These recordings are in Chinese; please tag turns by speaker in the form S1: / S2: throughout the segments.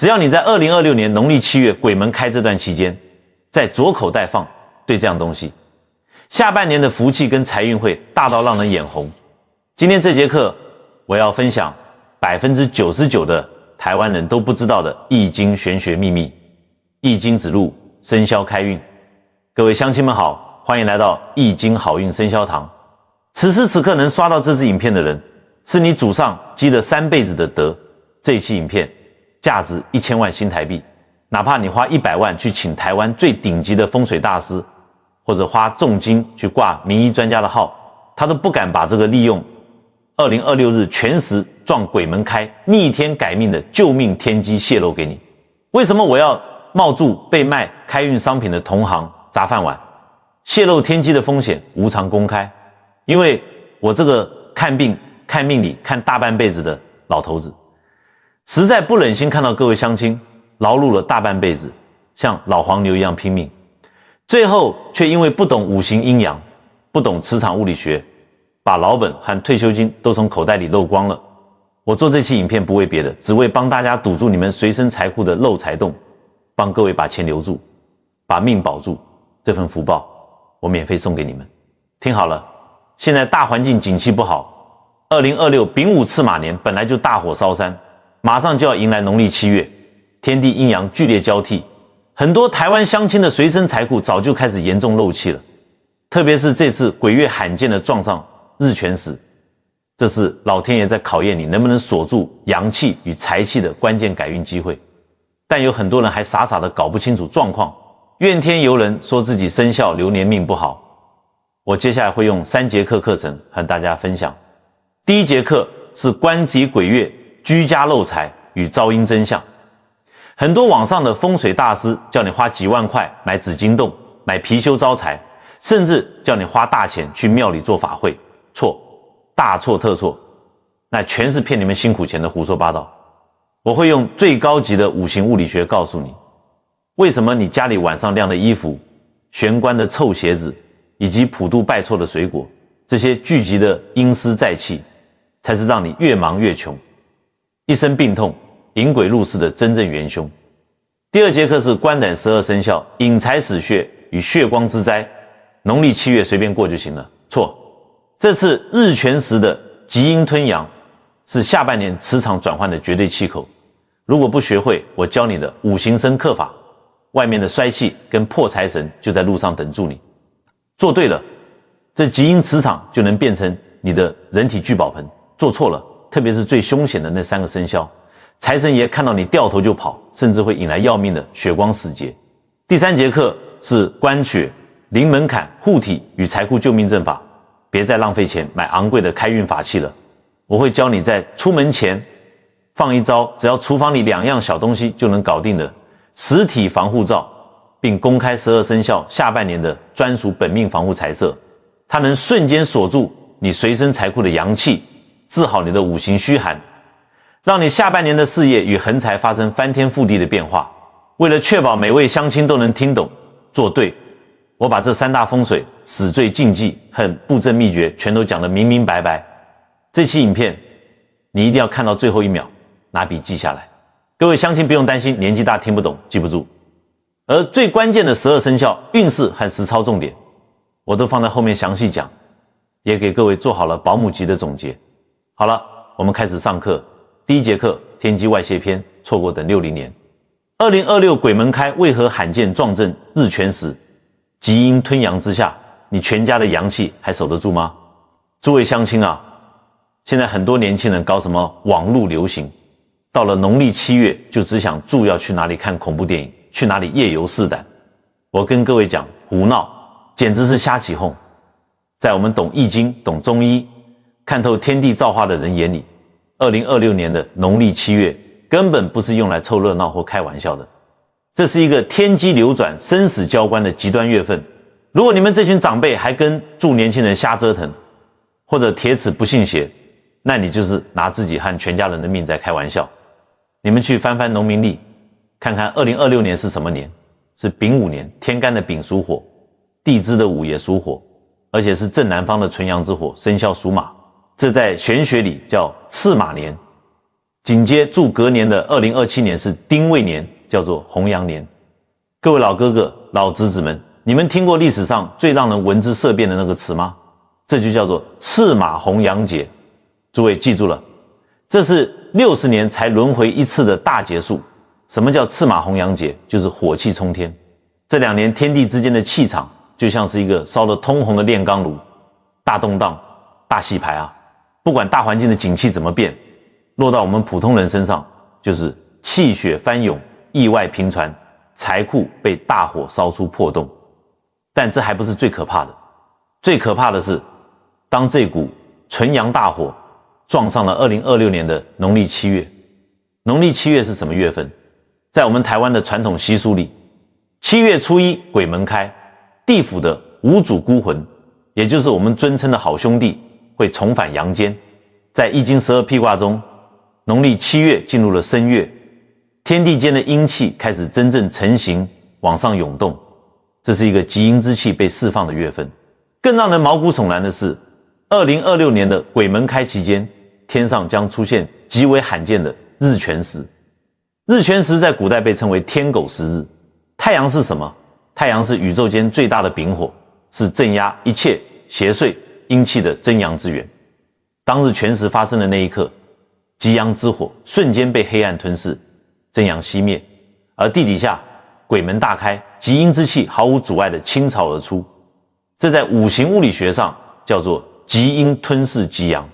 S1: 只要你在2026年农历7月鬼门开这段期间，在左口袋放对这样东西，下半年的福气跟财运会大到让人眼红。今天这节课我要分享99%的台湾人都不知道的易经玄学秘密，易经指路生肖开运。各位乡亲们好，欢迎来到易经好运生肖堂。此时此刻能刷到这支影片的人，是你祖上积了3辈子的德。这一期影片价值1000万新台币，哪怕你花100万去请台湾最顶级的风水大师，或者花重金去挂名医专家的号，他都不敢把这个利用2026日全时撞鬼门开逆天改命的救命天机泄露给你。为什么我要冒住被卖开运商品的同行砸饭碗，泄露天机的风险无偿公开？因为我这个看病看命理看大半辈子的老头子，实在不忍心看到各位乡亲劳碌了大半辈子，像老黄牛一样拼命，最后却因为不懂五行阴阳，不懂磁场物理学，把老本和退休金都从口袋里漏光了。我做这期影片不为别的，只为帮大家堵住你们随身财库的漏财洞，帮各位把钱留住，把命保住。这份福报我免费送给你们。听好了，现在大环境景气不好，2026丙午次马年本来就大火烧山，马上就要迎来农历7月，天地阴阳剧烈交替，很多台湾乡亲的随身财库早就开始严重漏气了。特别是这次鬼月罕见的撞上日全食，这是老天爷在考验你能不能锁住阳气与财气的关键改运机会。但有很多人还傻傻的搞不清楚状况，怨天尤人，说自己生肖流年命不好。我接下来会用3节课课程和大家分享。第一节课是观己鬼月居家漏财与招阴真相。很多网上的风水大师叫你花几万块买紫金洞，买貔貅招财，甚至叫你花大钱去庙里做法会。错，大错特错，那全是骗你们辛苦钱的胡说八道。我会用最高级的五行物理学告诉你，为什么你家里晚上晾的衣服、玄关的臭鞋子以及普渡拜错的水果，这些聚集的阴湿债气，才是让你越忙越穷，一身病痛、引鬼入室的真正元凶。第二节课是观胆12生肖引财死穴与血光之灾，农历7月随便过就行了。错，这次日全食的极阴吞阳是下半年磁场转换的绝对气口。如果不学会我教你的五行生克法，外面的衰气跟破财神就在路上等住你。做对了，这极阴磁场就能变成你的人体聚宝盆。做错了，特别是最凶险的那3个生肖，财神爷看到你掉头就跑，甚至会引来要命的血光死劫。第3节课是观血、零门槛、护体与财库救命阵法。别再浪费钱买昂贵的开运法器了，我会教你在出门前放一招只要厨房里2样小东西就能搞定的实体防护罩，并公开12生肖下半年的专属本命防护财色。它能瞬间锁住你随身财库的阳气，治好你的五行虚寒，让你下半年的事业与横财发生翻天覆地的变化。为了确保每位乡亲都能听懂做对，我把这3大风水死罪禁忌和布阵秘诀全都讲得明明白白。这期影片你一定要看到最后1秒，拿笔记下来。各位乡亲不用担心年纪大听不懂记不住，而最关键的12生肖运势和实操重点我都放在后面详细讲，也给各位做好了保姆级的总结。好了，我们开始上课。第1节课天机外泄篇，错过等60年。2026鬼门开为何罕见撞正日全食？极阴吞阳之下，你全家的阳气还守得住吗？诸位乡亲啊，现在很多年轻人搞什么网络流行，到了农历7月就只想住要去哪里看恐怖电影，去哪里夜游试胆。我跟各位讲，胡闹，简直是瞎起哄。在我们懂易经、懂中医、看透天地造化的人眼里，2026年的农历7月根本不是用来凑热闹或开玩笑的，这是一个天机流转、生死交关的极端月份。如果你们这群长辈还跟助年轻人瞎折腾，或者铁齿不信邪，那你就是拿自己和全家人的命在开玩笑。你们去翻翻农民历，看看2026年是什么年，是丙午年，天干的丙属火，地支的午也属火，而且是正南方的纯阳之火，生肖属马。这在玄学里叫次马年。紧接住隔年的2027年是丁未年，叫做红阳年。各位老哥哥、老侄子们，你们听过历史上最让人闻之色变的那个词吗？这就叫做赤马红阳节。诸位记住了，这是60年才轮回一次的大结束。什么叫赤马红阳节？就是火气冲天。这2年天地之间的气场就像是一个烧得通红的炼钢炉，大动荡、大洗牌啊！不管大环境的景气怎么变，落到我们普通人身上，就是气血翻涌、意外频传，财库被大火烧出破洞。但这还不是最可怕的，最可怕的是，当这股纯阳大火撞上了2026年的农历7月。农历7月是什么月份？在我们台湾的传统习俗里，7月初1鬼门开，地府的五主孤魂，也就是我们尊称的好兄弟，会重返阳间。在易经12辟卦中，农历7月进入了申月，天地间的阴气开始真正成型，往上涌动，这是一个极阴之气被释放的月份。更让人毛骨悚然的是，2026年的鬼门开期间，天上将出现极为罕见的日全食。日全食在古代被称为天狗食日。太阳是什么？太阳是宇宙间最大的丙火，是镇压一切邪祟阴气的真阳之源。当日全食发生的那一刻，极阳之火瞬间被黑暗吞噬，真阳熄灭，而地底下鬼门大开，极阴之气毫无阻碍地倾巢而出。这在五行物理学上叫做极阴吞噬极阳。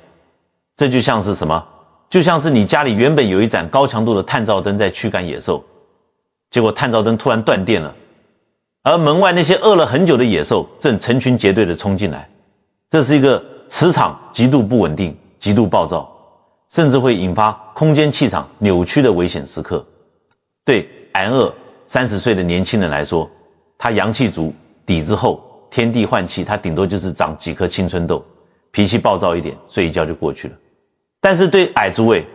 S1: 这就像是什么？就像是你家里原本有一盏高强度的探照灯在驱赶野兽，结果探照灯突然断电了，而门外那些饿了很久的野兽正成群结队地冲进来。这是一个磁场极度不稳定、极度暴躁，甚至会引发空间气场扭曲的危险时刻。对癌恶30岁的年轻人来说，他阳气足，底子厚，天地换气，他顶多就是长几颗青春痘，脾气暴躁一点，睡一觉就过去了。但是对矮诸位，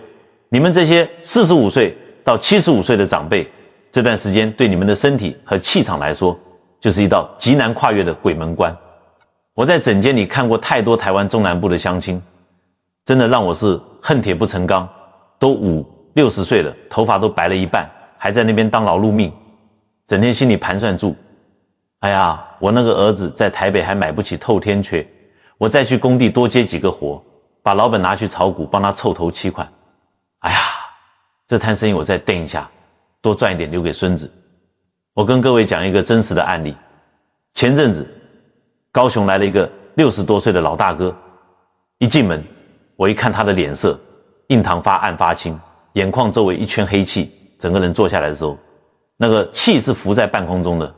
S1: 你们这些45岁到75岁的长辈，这段时间对你们的身体和气场来说，就是一道极难跨越的鬼门关。我在诊间里看过太多台湾中南部的乡亲，真的让我是恨铁不成钢，都50、60岁了，头发都白了一半，还在那边当劳碌命，整天心里盘算住，哎呀，我那个儿子在台北还买不起透天缺，我再去工地多接几个活，把老本拿去炒股，帮他凑头期款。哎呀，这摊生意我再盯一下，多赚一点留给孙子。我跟各位讲一个真实的案例。前阵子高雄来了一个60多岁的老大哥，一进门我一看他的脸色，印堂发暗发青，眼眶周围一圈黑气，整个人坐下来的时候，那个气是浮在半空中的。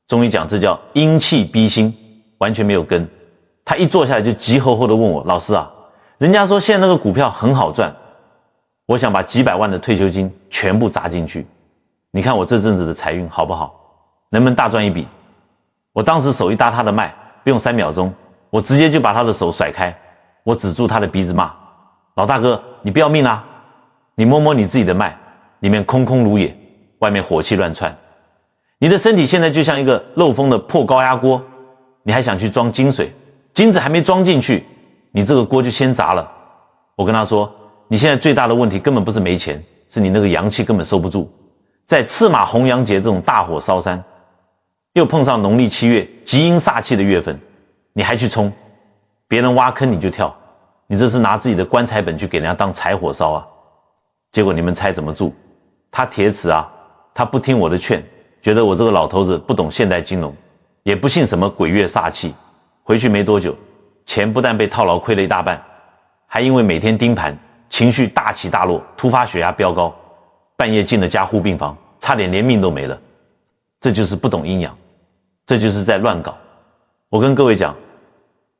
S1: 中医讲这叫阴气逼心，完全没有根。他一坐下来就急吼吼地问我，老师啊，人家说现在那个股票很好赚，我想把几百万的退休金全部砸进去，你看我这阵子的财运好不好？能不能大赚一笔？我当时手一搭他的脉，不用3秒钟，我直接就把他的手甩开，我指住他的鼻子骂，老大哥，你不要命啊？你摸摸你自己的脉，里面空空如也，外面火气乱窜，你的身体现在就像一个漏风的破高压锅，你还想去装金水，金子还没装进去，你这个锅就先砸了。我跟他说，你现在最大的问题根本不是没钱，是你那个阳气根本收不住。在赤马红阳节这种大火烧山，又碰上农历7月极阴煞气的月份，你还去冲，别人挖坑你就跳，你这是拿自己的棺材本去给人家当柴火烧啊。结果你们猜怎么住？他铁齿啊，他不听我的劝，觉得我这个老头子不懂现代金融，也不信什么鬼月煞气，回去没多久，钱不但被套牢亏了一大半，还因为每天盯盘，情绪大起大落，突发血压飙高，半夜进了加护病房，差点连命都没了。这就是不懂阴阳，这就是在乱搞。我跟各位讲，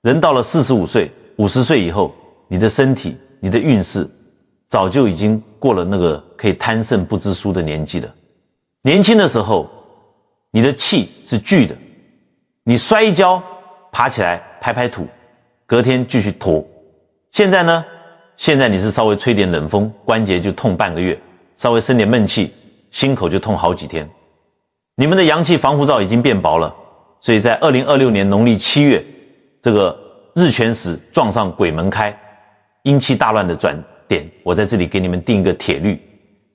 S1: 人到了45岁、50岁以后，你的身体、你的运势早就已经过了那个可以贪胜不知输的年纪了。年轻的时候，你的气是聚的，你摔一跤，爬起来拍拍土，隔天继续拖。现在呢？现在你是稍微吹点冷风，关节就痛半个月，稍微生点闷气，心口就痛好几天。你们的阳气防护罩已经变薄了，所以在2026年农历7月，这个日全食撞上鬼门开，阴气大乱的点，我在这里给你们定一个铁律，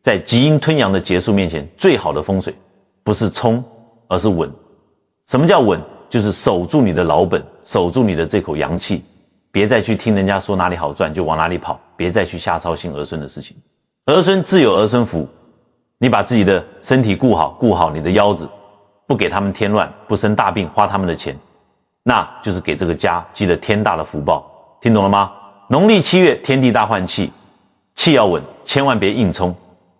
S1: 在极阴吞阳的结束面前，最好的风水不是冲，而是稳。什么叫稳？就是守住你的老本，守住你的这口阳气，别再去听人家说哪里好赚就往哪里跑，别再去瞎操心儿孙的事情。儿孙自有儿孙福，你把自己的身体顾好，顾好你的腰子，不给他们添乱，不生大病，花他们的钱，那就是给这个家积了天大的福报。听懂了吗？农历7月天地大换气，气要稳，千万别硬冲，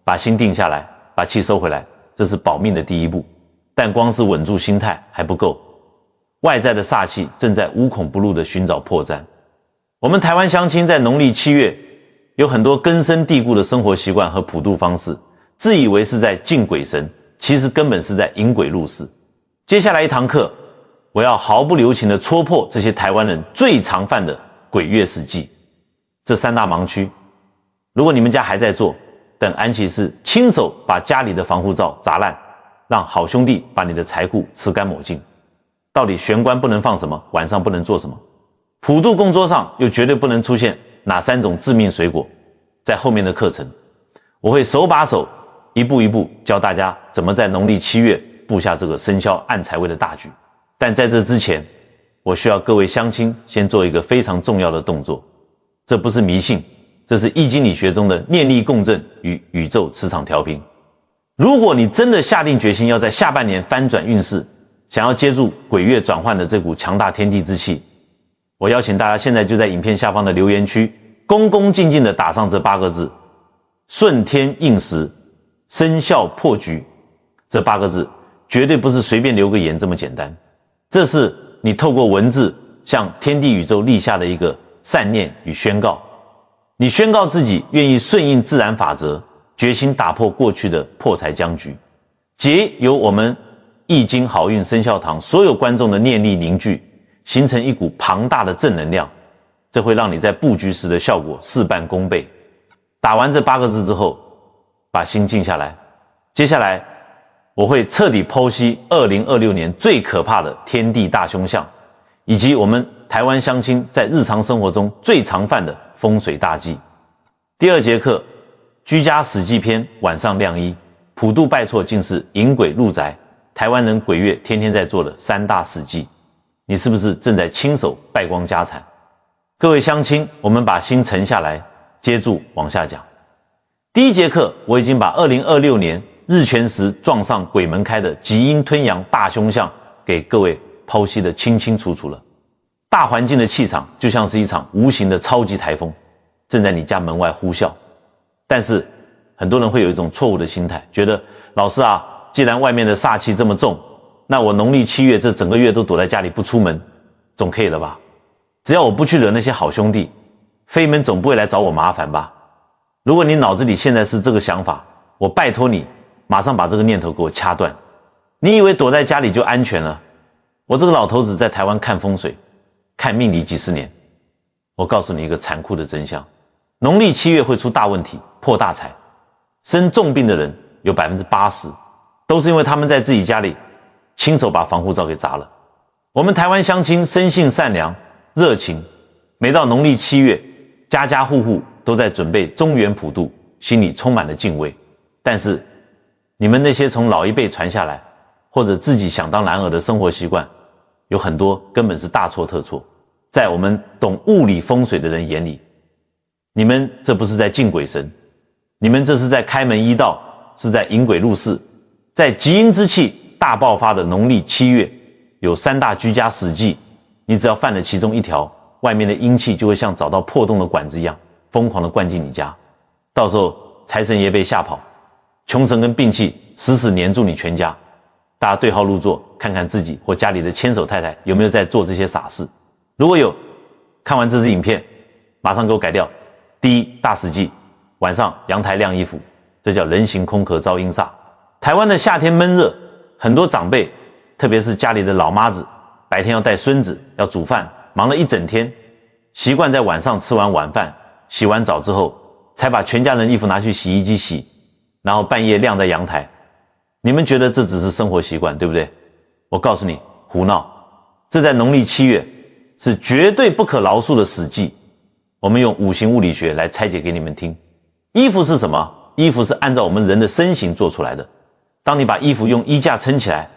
S1: 把心定下来，把气收回来，这是保命的第一步。但光是稳住心态还不够，外在的煞气正在无孔不入地寻找破绽。我们台湾乡亲在农历7月有很多根深蒂固的生活习惯和普渡方式，自以为是在敬鬼神，其实根本是在引鬼入室。接下来一堂课，我要毫不留情地戳破这些台湾人最常犯的鬼月死忌，这3大盲区。如果你们家还在做，等安琪是亲手把家里的防护罩砸烂，让好兄弟把你的财库吃干抹净。到底玄关不能放什么，晚上不能做什么，普渡供桌上又绝对不能出现哪3种致命水果，在后面的课程我会手把手一步一步教大家怎么在农历7月布下这个生肖暗财位的大局。但在这之前，我需要各位乡亲先做一个非常重要的动作，这不是迷信，这是易经理学中的念力共振与宇宙磁场调频。如果你真的下定决心要在下半年翻转运势，想要接住鬼月转换的这股强大天地之气，我邀请大家现在就在影片下方的留言区恭恭敬敬地打上这8个字：顺天应时，生肖破局。这8个字绝对不是随便留个言这么简单，这是你透过文字向天地宇宙立下的一个善念与宣告。你宣告自己愿意顺应自然法则，决心打破过去的破财僵局，皆由我们易经好运生肖堂所有观众的念力凝聚，形成一股庞大的正能量，这会让你在布局时的效果事半功倍。打完这8个字之后，把心静下来，接下来我会彻底剖析2026年最可怕的天地大凶相，以及我们台湾乡亲在日常生活中最常犯的风水大忌。第2节课，居家史记篇，晚上晾衣，普渡拜错竟是引鬼入宅，台湾人鬼月天天在做的3大死忌，你是不是正在亲手败光家产？各位乡亲，我们把心沉下来，接住往下讲。第1节课我已经把2026年日全食撞上鬼门开的极阴吞阳大凶相给各位剖析得清清楚楚了。大环境的气场就像是一场无形的超级台风，正在你家门外呼啸。但是很多人会有一种错误的心态，觉得老师啊，既然外面的煞气这么重，那我农历7月这整个月都躲在家里不出门，总可以了吧？只要我不去惹那些好兄弟，飞门总不会来找我麻烦吧？如果你脑子里现在是这个想法，我拜托你马上把这个念头给我掐断。你以为躲在家里就安全了？我这个老头子在台湾看风水看命理几十年，我告诉你一个残酷的真相，农历7月会出大问题，破大财。生重病的人有 80%都是因为他们在自己家里亲手把防护罩给砸了。我们台湾乡亲生性善良热情，每到农历7月，家家户户都在准备中元普渡，心里充满了敬畏。但是你们那些从老一辈传下来或者自己想当然尔的生活习惯，有很多根本是大错特错。在我们懂物理风水的人眼里，你们这不是在敬鬼神，你们这是在开门一道，是在引鬼入室。在极阴之气大爆发的农历7月，有3大居家死忌，你只要犯了其中一条，外面的阴气就会像找到破洞的管子一样疯狂地灌进你家，到时候财神爷被吓跑，穷神跟病气死死黏住你全家。大家对号入座，看看自己或家里的牵手太太有没有在做这些傻事。如果有，看完这支影片马上给我改掉。第1大死忌，晚上阳台晾衣服，这叫人行空壳招阴煞。台湾的夏天闷热，很多长辈特别是家里的老妈子，白天要带孙子要煮饭，忙了一整天，习惯在晚上吃完晚饭洗完澡之后才把全家人衣服拿去洗衣机洗，然后半夜晾在阳台。你们觉得这只是生活习惯，对不对？我告诉你，胡闹，这在农历7月是绝对不可饶恕的死忌。我们用五行物理学来拆解给你们听。衣服是什么？衣服是按照我们人的身形做出来的。当你把衣服用衣架撑起来，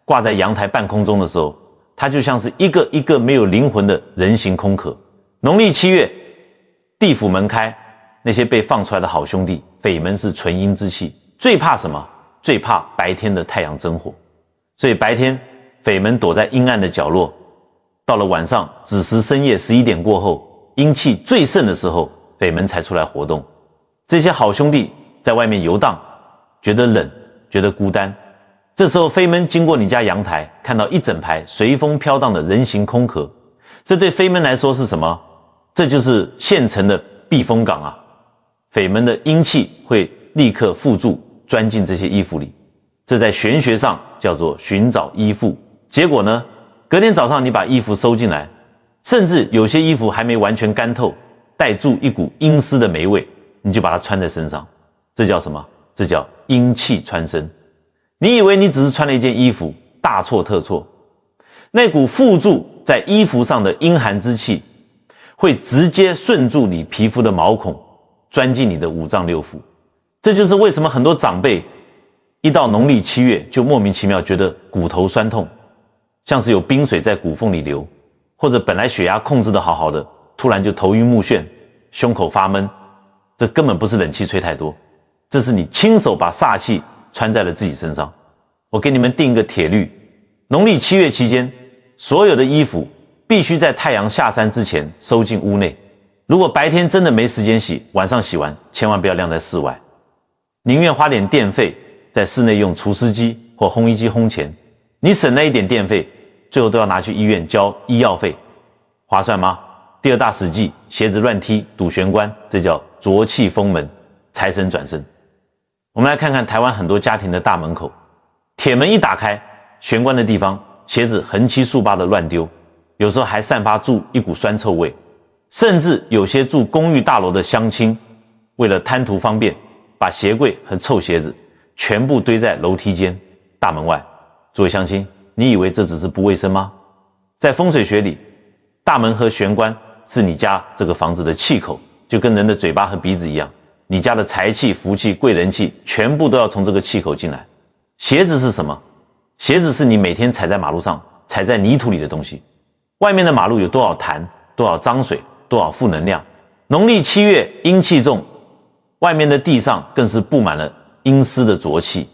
S1: 挂在阳台半空中的时候，它就像是一个一个没有灵魂的人形空壳。农历7月，地府门开，那些被放出来的好兄弟，匪们是纯阴之气，最怕什么？最怕白天的太阳真火。所以白天匪们躲在阴暗的角落，到了晚上子时深夜11点过后，阴气最盛的时候，匪们才出来活动。这些好兄弟在外面游荡，觉得冷，觉得孤单。这时候匪们经过你家阳台，看到一整排随风飘荡的人形空壳，这对匪们来说是什么？这就是现成的避风港啊！匪们的阴气会立刻附注钻进这些衣服里，这在玄学上叫做寻找依附。结果呢，隔天早上你把衣服收进来，甚至有些衣服还没完全干透，带住一股阴湿的霉味，你就把它穿在身上。这叫什么？这叫阴气穿身。你以为你只是穿了一件衣服，大错特错。那股附注在衣服上的阴寒之气，会直接顺住你皮肤的毛孔，钻进你的五脏六腑。这就是为什么很多长辈一到农历7月就莫名其妙觉得骨头酸痛，像是有冰水在骨缝里流，或者本来血压控制得好好的，突然就头晕目眩，胸口发闷。这根本不是冷气吹太多，这是你亲手把煞气穿在了自己身上。我给你们定一个铁律，农历7月期间，所有的衣服必须在太阳下山之前收进屋内。如果白天真的没时间洗，晚上洗完千万不要晾在室外，宁愿花点电费在室内用除湿机或烘衣机烘钱，你省那一点电费，最后都要拿去医院交医药费，划算吗？第二大死忌，鞋子乱踢堵玄关，这叫浊气封门，财神转身。我们来看看台湾很多家庭的大门口，铁门一打开，玄关的地方鞋子横七竖八的乱丢，有时候还散发出一股酸臭味。甚至有些住公寓大楼的乡亲，为了贪图方便，把鞋柜和臭鞋子全部堆在楼梯间、大门外。诸位乡亲，你以为这只是不卫生吗？在风水学里，大门和玄关是你家这个房子的气口，就跟人的嘴巴和鼻子一样，你家的财气、福气、贵人气全部都要从这个气口进来。鞋子是什么？鞋子是你每天踩在马路上、踩在泥土里的东西。外面的马路有多少痰、多少脏水、多少负能量。农历7月阴气重，外面的地上更是布满了阴湿的浊气。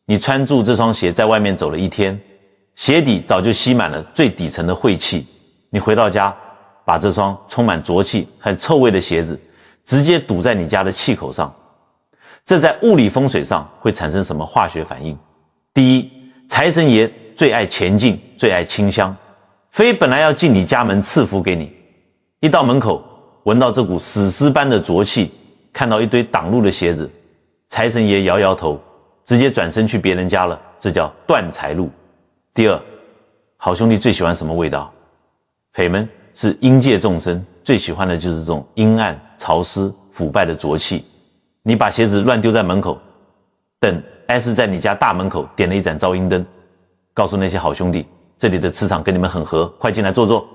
S1: 你穿住这双鞋在外面走了一天，鞋底早就吸满了最底层的晦气。你回到家，把这双充满浊气和臭味的鞋子直接堵在你家的气口上，这在物理风水上会产生什么化学反应？第一，财神爷最爱前进，最爱清香，非本来要进你家门赐福给你，一到门口闻到这股死尸般的浊气，看到一堆挡路的鞋子，财神爷摇摇头，直接转身去别人家了，这叫断财路。第二，好兄弟最喜欢什么味道？匪们是阴界众生，最喜欢的就是这种阴暗、潮湿、腐败的浊气。你把鞋子乱丢在门口，等挨是在你家大门口点了一盏照阴灯，告诉那些好兄弟，这里的磁场跟你们很合，快进来坐坐。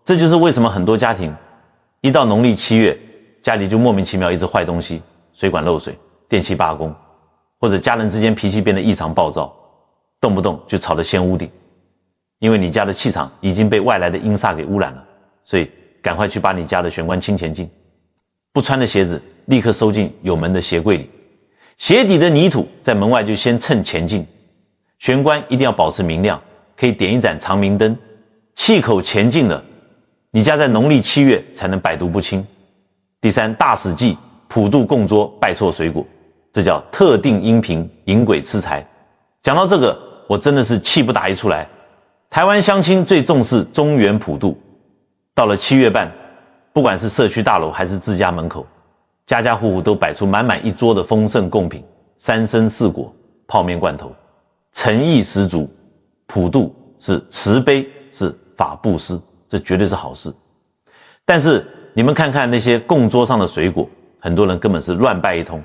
S1: 这就是为什么很多家庭一到农历7月，家里就莫名其妙一直坏东西，水管漏水，电器罢工，或者家人之间脾气变得异常暴躁，动不动就吵得掀屋顶。因为你家的气场已经被外来的阴煞给污染了，所以赶快去把你家的玄关清前进。不穿的鞋子立刻收进有门的鞋柜里，鞋底的泥土在门外就先蹭前进。玄关一定要保持明亮，可以点一盏长明灯，气口前进了，你家在农历7月才能百毒不侵。第三，大死忌，普渡供桌，拜错水果，这叫特定阴平，引鬼吃财。讲到这个，我真的是气不打一处来。台湾乡亲最重视中元普渡，到了7月半，不管是社区大楼还是自家门口，家家户户都摆出满满一桌的丰盛贡品，3生4果、泡面罐头，诚意十足。普渡是慈悲，是法布施，这绝对是好事。但是你们看看那些供桌上的水果，很多人根本是乱拜一通。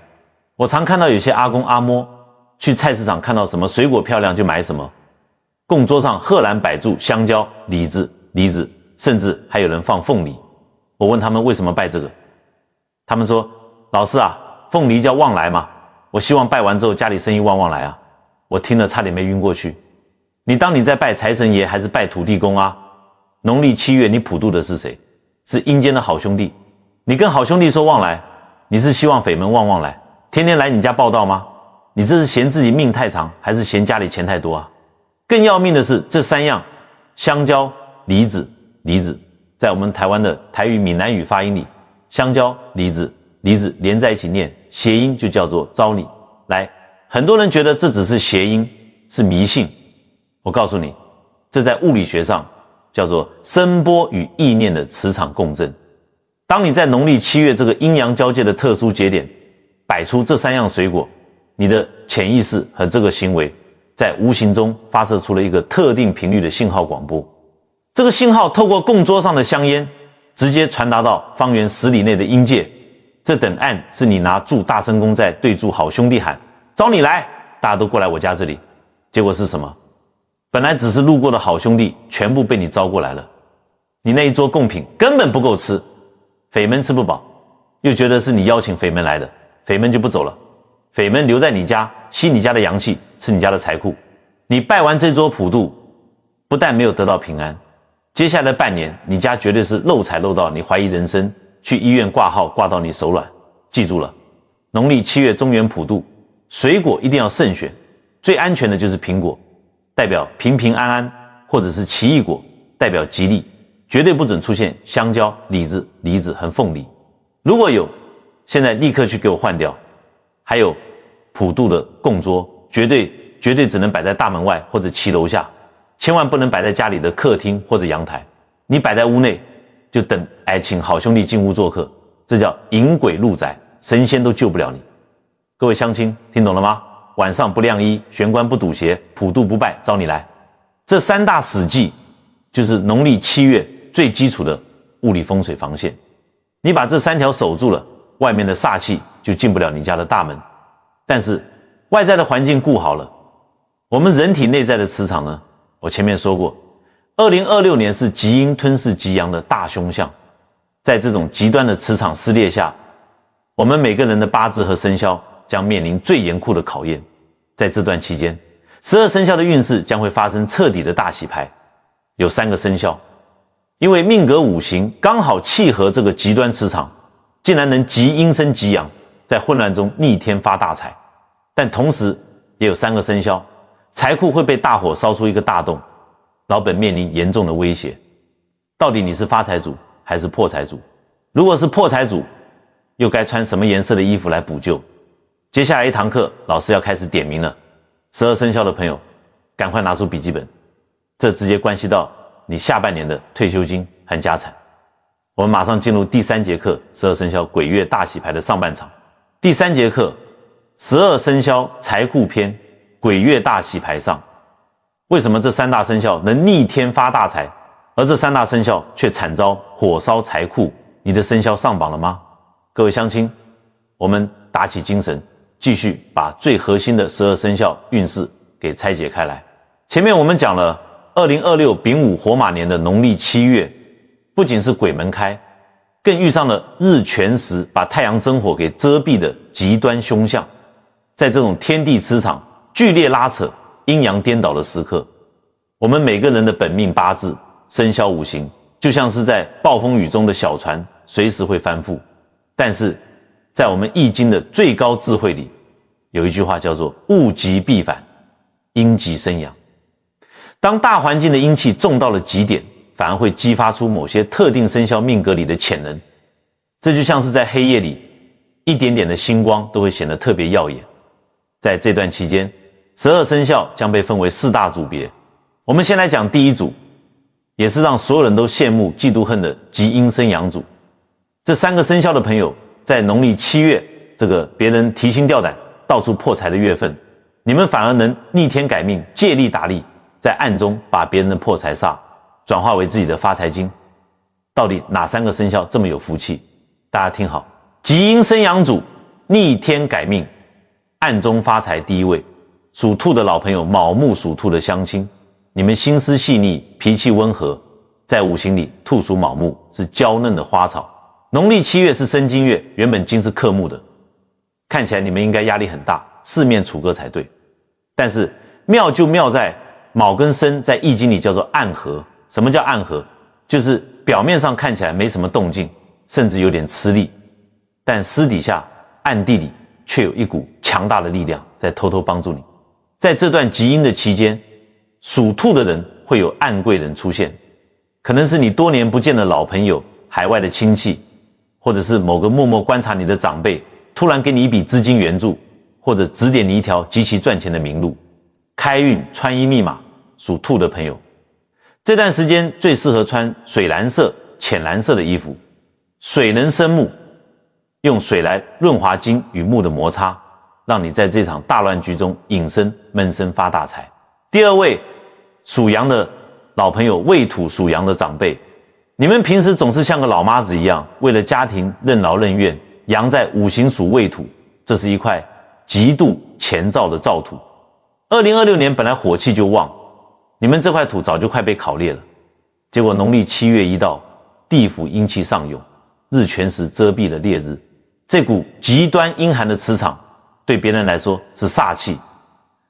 S1: 我常看到有些阿公阿嬷去菜市场看到什么水果漂亮就买什么，供桌上赫然摆住香蕉、梨子，甚至还有人放凤梨。我问他们为什么拜这个，他们说老师啊，凤梨叫旺来嘛，我希望拜完之后家里生意旺旺来啊。我听了差点没晕过去。你当你在拜财神爷还是拜土地公啊？农历7月你普渡的是谁？是阴间的好兄弟。你跟好兄弟说旺来，你是希望匪门旺旺来，天天来你家报道吗？你这是嫌自己命太长，还是嫌家里钱太多啊？更要命的是，这3样香蕉、梨子、在我们台湾的台语闽南语发音里，香蕉、梨子连在一起念，谐音就叫做招你来。很多人觉得这只是谐音，是迷信。我告诉你，这在物理学上叫做声波与意念的磁场共振。当你在农历7月这个阴阳交界的特殊节点摆出这3样水果，你的潜意识和这个行为在无形中发射出了一个特定频率的信号广播。这个信号透过供桌上的香烟直接传达到方圆10里内的阴界，这等按是你拿住大声公在对住好兄弟喊招你来，大家都过来我家这里。结果是什么？本来只是路过的好兄弟全部被你招过来了，你那一桌贡品根本不够吃，匪门吃不饱，又觉得是你邀请匪门来的，匪门就不走了，匪门留在你家吸你家的阳气，吃你家的财库。你拜完这桌普渡，不但没有得到平安，接下来半年你家绝对是漏财漏到你怀疑人生，去医院挂号挂到你手软。记住了，农历7月中元普渡，水果一定要慎选，最安全的就是苹果，代表平平安安，或者是奇异果，代表吉利，绝对不准出现香蕉、梨子和凤梨。如果有，现在立刻去给我换掉。还有普渡的供桌，绝对只能摆在大门外或者骑楼下，千万不能摆在家里的客厅或者阳台。你摆在屋内，就等请好兄弟进屋做客，这叫引鬼入宅，神仙都救不了你。各位乡亲，听懂了吗？晚上不晾衣，玄关不堵鞋，普渡不拜，招你来。这3大死忌就是农历7月最基础的物理风水防线。你把这3条守住了，外面的煞气就进不了你家的大门。但是外在的环境顾好了，我们人体内在的磁场呢？我前面说过，2026年是极阴吞噬极阳的大凶相。在这种极端的磁场撕裂下，我们每个人的八字和生肖将面临最严酷的考验。在这段期间，12生肖的运势将会发生彻底的大洗牌。有3个生肖，因为命格五行刚好契合这个极端磁场，竟然能极阴生极阳，在混乱中逆天发大财。但同时也有3个生肖，财库会被大火烧出一个大洞，老本面临严重的威胁。到底你是发财主还是破财主？如果是破财主，又该穿什么颜色的衣服来补救？接下来一堂课，老师要开始点名了。12生肖的朋友，赶快拿出笔记本，这直接关系到你下半年的退休金和家产。我们马上进入第3节课，12生肖鬼月大洗牌的上半场。第3节课，12生肖财库篇，鬼月大洗牌上。为什么这3大生肖能逆天发大财，而这3大生肖却惨遭火烧财库？你的生肖上榜了吗？各位乡亲，我们打起精神，继续把最核心的12生肖运势给拆解开来。前面我们讲了2026丙午火马年的农历7月，不仅是鬼门开，更遇上了日全食把太阳真火给遮蔽的极端凶相。在这种天地磁场剧烈拉扯、阴阳颠倒的时刻，我们每个人的本命八字、生肖五行就像是在暴风雨中的小船，随时会翻覆。但是在我们易经的最高智慧里，有一句话叫做物极必反，阴极生阳。当大环境的阴气重到了极点，反而会激发出某些特定生肖命格里的潜能。这就像是在黑夜里，一点点的星光都会显得特别耀眼。在这段期间，12生肖将被分为4大组别。我们先来讲第一组，也是让所有人都羡慕嫉妒恨的极阴生阳组。这3个生肖的朋友，在农历7月这个别人提心吊胆到处破财的月份，你们反而能逆天改命，借力打力，在暗中把别人的破财煞转化为自己的发财金。到底哪3个生肖这么有福气？大家听好，极阴生阳组逆天改命，暗中发财第一位。属兔的老朋友，卯木属兔的乡亲，你们心思细腻，脾气温和，在五行里兔属卯木是娇嫩的花草，农历7月是申金月，原本金是克木的，看起来你们应该压力很大，四面楚歌才对。但是妙就妙在卯跟申在易经里叫做暗合。什么叫暗合？就是表面上看起来没什么动静，甚至有点吃力，但私底下暗地里却有一股强大的力量在偷偷帮助你。在这段极阴的期间，属兔的人会有暗贵人出现，可能是你多年不见的老朋友、海外的亲戚，或者是某个默默观察你的长辈，突然给你一笔资金援助，或者指点你一条极其赚钱的明路。开运穿衣密码，属兔的朋友，这段时间最适合穿水蓝色、浅蓝色的衣服。水能生木，用水来润滑金与木的摩擦，让你在这场大乱局中隐身闷声发大财。第二位，属羊的老朋友，未土属羊的长辈，你们平时总是像个老妈子一样，为了家庭任劳任怨。羊在五行属未土，这是一块极度乾燥的燥土。2026年本来火气就旺，你们这块土早就快被烤裂了，结果农历7月一到，地府阴气上涌，日全食遮蔽了烈日，这股极端阴寒的磁场对别人来说是煞气，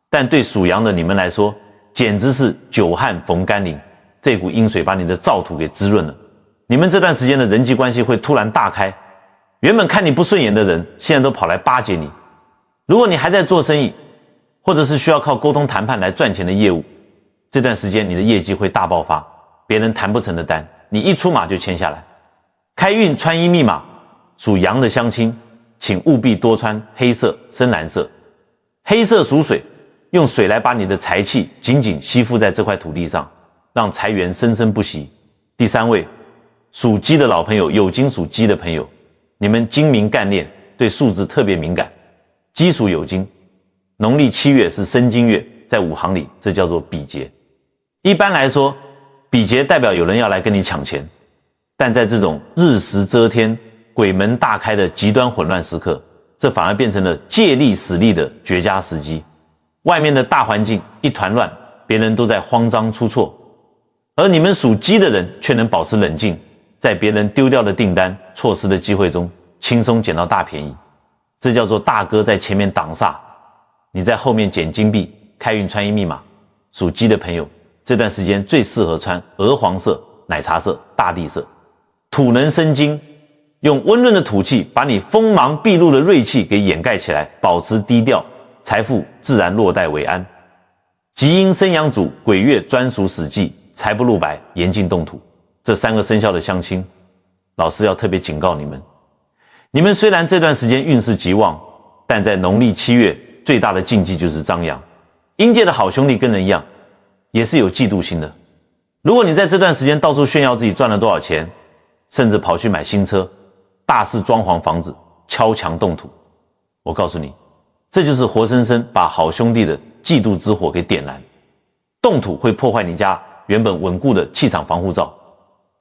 S1: 但对属羊的你们来说简直是久旱逢甘霖，这股阴水把你的燥土给滋润了。你们这段时间的人际关系会突然大开，原本看你不顺眼的人现在都跑来巴结你。如果你还在做生意，或者是需要靠沟通谈判来赚钱的业务，这段时间你的业绩会大爆发，别人谈不成的单，你一出马就签下来。开运穿衣密码，属羊的乡亲，请务必多穿黑色、深蓝色。黑色属水，用水来把你的财气紧紧吸附在这块土地上，让财源生生不息。第三位，属鸡的老朋友，酉金属鸡的朋友，你们精明干练，对数字特别敏感。鸡属酉金，农历7月是申金月，在五行里这叫做比劫。一般来说，比劫代表有人要来跟你抢钱，但在这种日食遮天、鬼门大开的极端混乱时刻，这反而变成了借力使力的绝佳时机。外面的大环境一团乱，别人都在慌张出错，而你们属鸡的人却能保持冷静，在别人丢掉的订单、错失的机会中轻松捡到大便宜。这叫做大哥在前面挡煞，你在后面捡金币。开运穿衣密码，属鸡的朋友，这段时间最适合穿鹅黄色、奶茶色、大地色。土能生金，用温润的土气把你锋芒毕露的锐气给掩盖起来，保持低调，财富自然落袋为安。极阴生阳主，鬼月专属死忌，财不露白，严禁动土。这3个生肖的乡亲，老师要特别警告你们，你们虽然这段时间运势极旺，但在农历7月最大的禁忌就是张扬。阴界的好兄弟跟人一样，也是有嫉妒心的。如果你在这段时间到处炫耀自己赚了多少钱，甚至跑去买新车，大肆装潢房子，敲墙动土，我告诉你，这就是活生生把好兄弟的嫉妒之火给点燃。动土会破坏你家原本稳固的气场防护罩，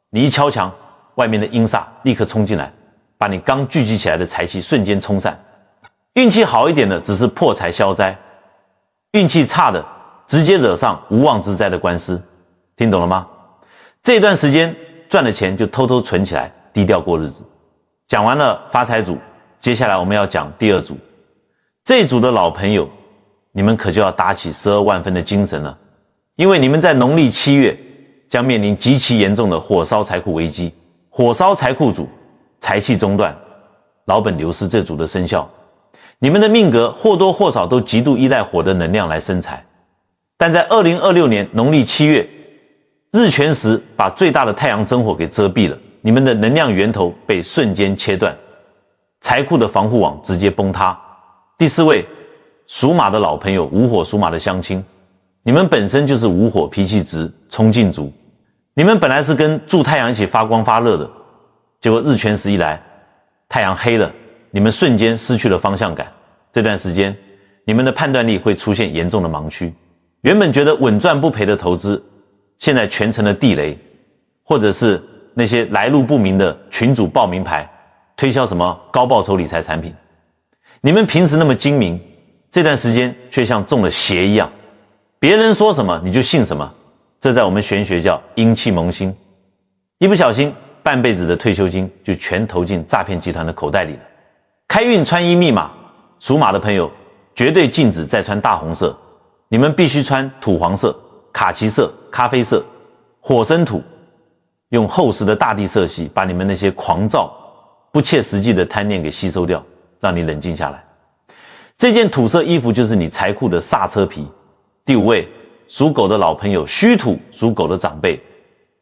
S1: 你一敲墙，外面的阴煞立刻冲进来，把你刚聚集起来的财气瞬间冲散。运气好一点的只是破财消灾，运气差的直接惹上无妄之灾的官司。听懂了吗？这段时间赚了钱就偷偷存起来，低调过日子。讲完了发财组，接下来我们要讲第2组。这一组的老朋友，你们可就要打起12万分的精神了，因为你们在农历7月将面临极其严重的火烧财库危机。火烧财库组，财气中断，老本流失，这组的生肖，你们的命格或多或少都极度依赖火的能量来生财。但在2026年农历7月，日全食把最大的太阳真火给遮蔽了，你们的能量源头被瞬间切断，财库的防护网直接崩塌。第4位，属马的老朋友，午火属马的乡亲，你们本身就是午火，脾气直，冲劲足。你们本来是跟助太阳一起发光发热的，结果日全食一来，太阳黑了，你们瞬间失去了方向感。这段时间，你们的判断力会出现严重的盲区，原本觉得稳赚不赔的投资，现在全成了地雷，或者是那些来路不明的群主报名牌，推销什么高报酬理财产品。你们平时那么精明，这段时间却像中了邪一样，别人说什么你就信什么，这在我们玄学叫阴气蒙心。一不小心半辈子的退休金就全投进诈骗集团的口袋里了。开运穿衣密码，属马的朋友绝对禁止再穿大红色，你们必须穿土黄色、卡其色、咖啡色、火生土，用厚实的大地色系把你们那些狂躁、不切实际的贪念给吸收掉，让你冷静下来。这件土色衣服就是你财库的刹车皮。第五位，属狗的老朋友，戌土属狗的长辈，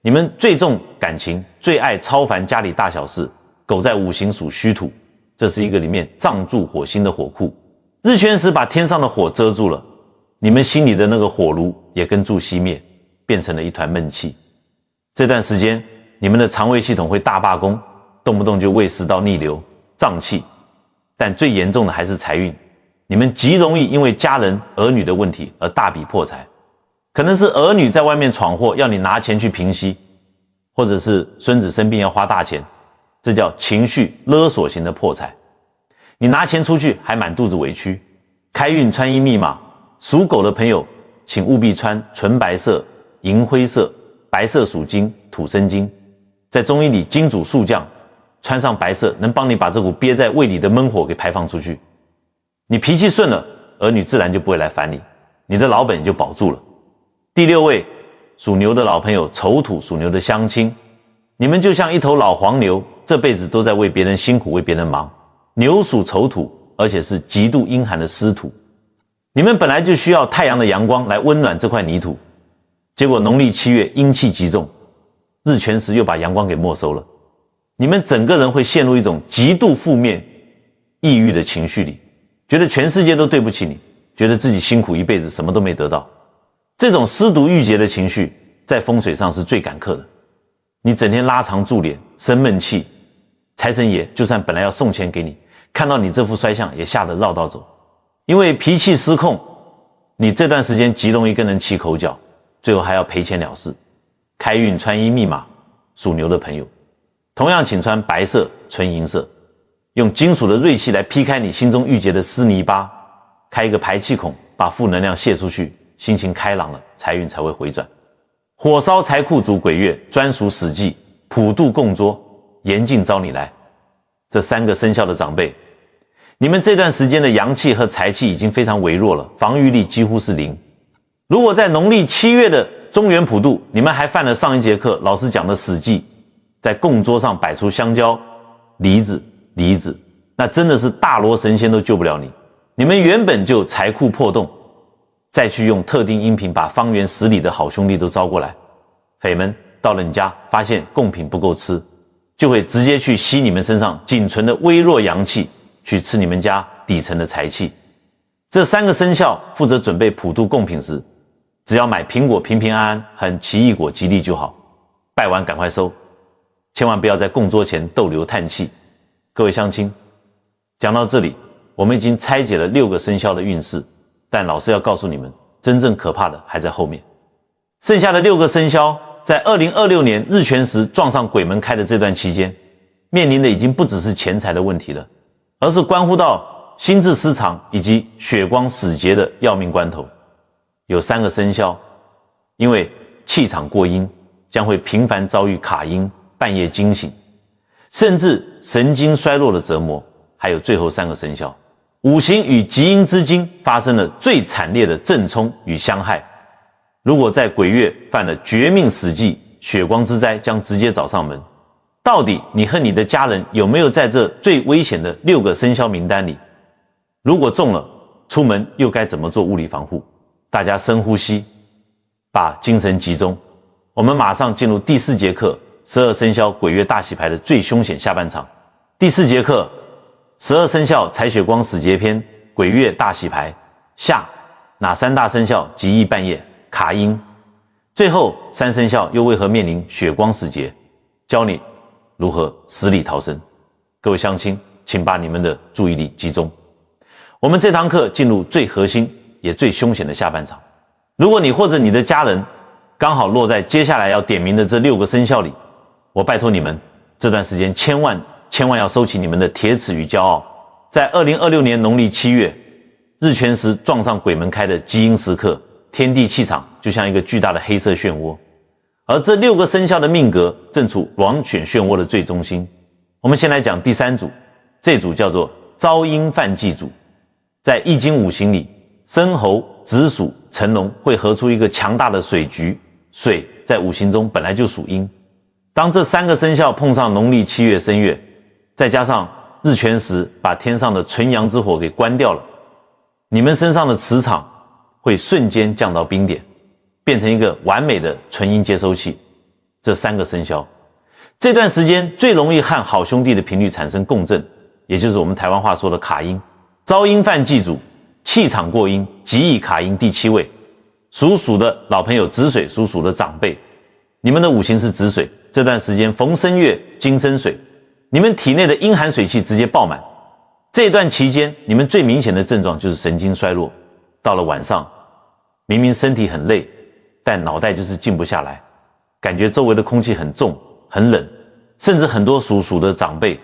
S1: 你们最重感情，最爱超凡家里大小事。狗在五行属戌土，这是一个里面藏住火星的火库。日全食把天上的火遮住了，你们心里的那个火炉也跟住熄灭，变成了一团闷气。这段时间，你们的肠胃系统会大罢工，动不动就胃食道逆流、胀气。但最严重的还是财运，你们极容易因为家人、儿女的问题而大笔破财。可能是儿女在外面闯祸，要你拿钱去平息，或者是孙子生病要花大钱，这叫情绪勒索型的破财。你拿钱出去还满肚子委屈。开运穿衣密码，属狗的朋友请务必穿纯白色、银灰色，白色属金，土生金。在中医里，金主速降，穿上白色能帮你把这股憋在胃里的闷火给排放出去。你脾气顺了，儿女自然就不会来烦你，你的老本也就保住了。第六位，属牛的老朋友，丑土属牛的乡亲，你们就像一头老黄牛，这辈子都在为别人辛苦，为别人忙。牛属丑土，而且是极度阴寒的湿土，你们本来就需要太阳的阳光来温暖这块泥土，结果农历7月阴气极重，日全食又把阳光给没收了，你们整个人会陷入一种极度负面、抑郁的情绪里，觉得全世界都对不起你，觉得自己辛苦一辈子什么都没得到。这种湿毒郁结的情绪在风水上是最赶克的，你整天拉长住脸，生闷气，财神爷就算本来要送钱给你，看到你这副衰相也吓得绕道走。因为脾气失控，你这段时间极容易跟人起口角，最后还要赔钱了事。开运穿衣密码，属牛的朋友同样请穿白色、纯银色，用金属的锐器来劈开你心中郁结的湿泥巴，开一个排气孔，把负能量泄出去，心情开朗了，财运才会回转。火烧财库主鬼月，专属死忌，普渡供桌，严禁招你来。这3个生肖的长辈，你们这段时间的阳气和财气已经非常微弱了，防御力几乎是0。如果在农历7月的中元普渡，你们还犯了上一节课老师讲的死忌，在供桌上摆出香蕉、梨子、那真的是大罗神仙都救不了你。你们原本就财库破洞，再去用特定音频把方圆10里的好兄弟都招过来，匪们到了你家发现贡品不够吃，就会直接去吸你们身上仅存的微弱阳气，去吃你们家底层的财气。这3个生肖负责准备普渡贡品时，只要买苹果平平安安和奇异果吉利就好，拜完赶快收，千万不要在供桌前逗留叹气。各位乡亲，讲到这里，我们已经拆解了6个生肖的运势，但老师要告诉你们，真正可怕的还在后面。剩下的6个生肖在2026年日全食撞上鬼门开的这段期间，面临的已经不只是钱财的问题了，而是关乎到心智失常以及血光死结的要命关头。有3个生肖因为气场过阴，将会频繁遭遇卡阴、半夜惊醒，甚至神经衰弱的折磨。还有最后3个生肖，五行与极阴之经发生了最惨烈的正冲与相害。如果在鬼月犯了绝命死忌，血光之灾将直接找上门。到底你和你的家人有没有在这最危险的6个生肖名单里？如果中了，出门又该怎么做物理防护？大家深呼吸，把精神集中。我们马上进入第4节课，12生肖鬼月大洗牌的最凶险下半场。第4节课，12生肖财血光死劫篇，鬼月大洗牌下，哪3大生肖极易半夜卡阴？最后3生肖又为何面临血光死劫？教你如何死里逃生。各位乡亲，请把你们的注意力集中。我们这堂课进入最核心也最凶险的下半场。如果你或者你的家人刚好落在接下来要点名的这6个生肖里，我拜托你们这段时间千万要收起你们的铁齿与骄傲。在2026年农历7月日全食撞上鬼门开的基因时刻，天地气场就像一个巨大的黑色漩涡，而这6个生肖的命格正处王选漩涡的最中心。我们先来讲第3组，这组叫做招阴犯忌组。在易经五行里，申猴、子鼠、辰龙会合出一个强大的水局，水在五行中本来就属阴。当这3个生肖碰上农历7月申月，再加上日全食把天上的纯阳之火给关掉了，你们身上的磁场会瞬间降到冰点，变成一个完美的纯阴接收器。这3个生肖这段时间最容易和好兄弟的频率产生共振，也就是我们台湾话说的卡阴。招阴犯忌组，气场过阴，极易卡阴第7位。属鼠的老朋友，子水属鼠的长辈，你们的五行是子水，这段时间逢申月金生水，你们体内的阴寒水气直接爆满。这段期间你们最明显的症状就是神经衰弱，到了晚上明明身体很累，但脑袋就是静不下来，感觉周围的空气很重很冷，甚至很多属鼠的长辈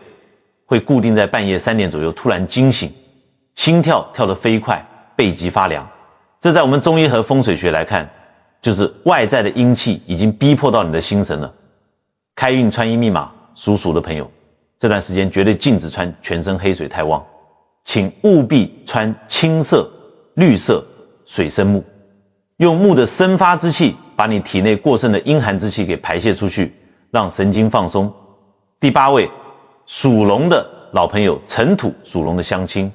S1: 会固定在半夜3点左右突然惊醒，心跳跳得飞快，背脊发凉。这在我们中医和风水学来看，就是外在的阴气已经逼迫到你的心神了。开运穿衣密码，属鼠的朋友这段时间绝对禁止穿全身黑水太旺，请务必穿青色、绿色、水生木，用木的生发之气把你体内过剩的阴寒之气给排泄出去，让神经放松。第8位，属龙的老朋友，辰土属龙的相亲。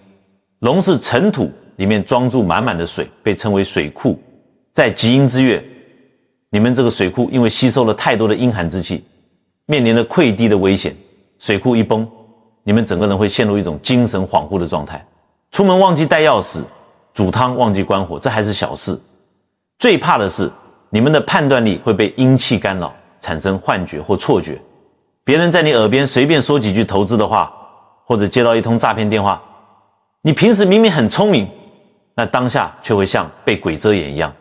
S1: 龙是尘土里面装住满满的水，被称为水库。在极阴之月，你们这个水库因为吸收了太多的阴寒之气，面临了溃堤的危险，水库一崩，你们整个人会陷入一种精神恍惚的状态。出门忘记带钥匙，煮汤忘记关火，这还是小事。最怕的是你们的判断力会被阴气干扰，产生幻觉或错觉。别人在你耳边随便说几句投资的话，或者接到一通诈骗电话，你平时明明很聪明，那当下却会像被鬼遮眼一样，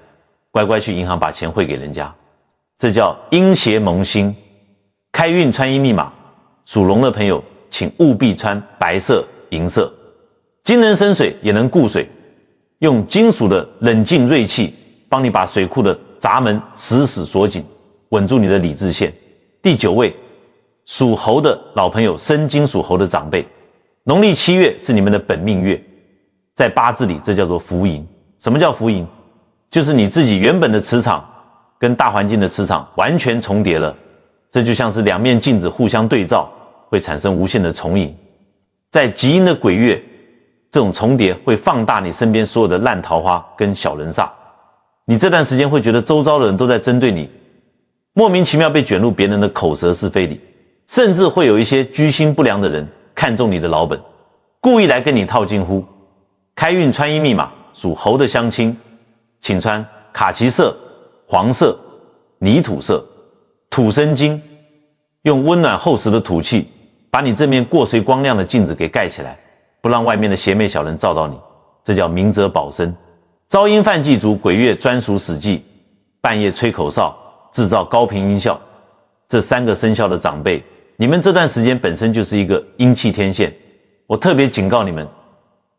S1: 乖乖去银行把钱汇给人家。这叫阴邪蒙心。开运穿衣密码，属龙的朋友请务必穿白色、银色。金能生水也能固水，用金属的冷静锐气帮你把水库的闸门死死锁紧，稳住你的理智线。第9位，属猴的老朋友，生金属猴的长辈，农历7月是你们的本命月，在八字里这叫做福银。什么叫福银？就是你自己原本的磁场跟大环境的磁场完全重叠了，这就像是2面镜子互相对照，会产生无限的重影。在极阴的鬼月，这种重叠会放大你身边所有的烂桃花跟小人煞，你这段时间会觉得周遭的人都在针对你，莫名其妙被卷入别人的口舌是非里，甚至会有一些居心不良的人看中你的老本，故意来跟你套近乎。开运穿衣密码，属猴的相亲，请穿卡其色、黄色、泥土色。土生金，用温暖厚实的土气把你这面过水光亮的镜子给盖起来，不让外面的邪魅小人照到你，这叫明哲保身。招阴犯忌组鬼月专属死忌，半夜吹口哨制造高频音效。这3个生肖的长辈，你们这段时间本身就是一个阴气天线，我特别警告你们，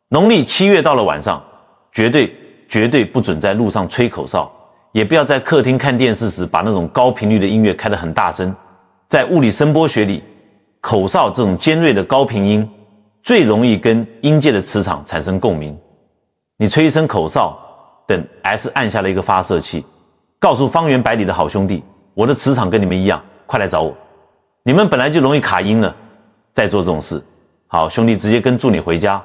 S1: 农历7月到了晚上，绝对不准在路上吹口哨，也不要在客厅看电视时把那种高频率的音乐开得很大声。在物理声波学里，口哨这种尖锐的高频音最容易跟阴界的磁场产生共鸣。你吹一声口哨，等 S 按下了一个发射器，告诉方圆百里的好兄弟，我的磁场跟你们一样，快来找我。你们本来就容易卡阴了，再做这种事，好兄弟直接跟助你回家，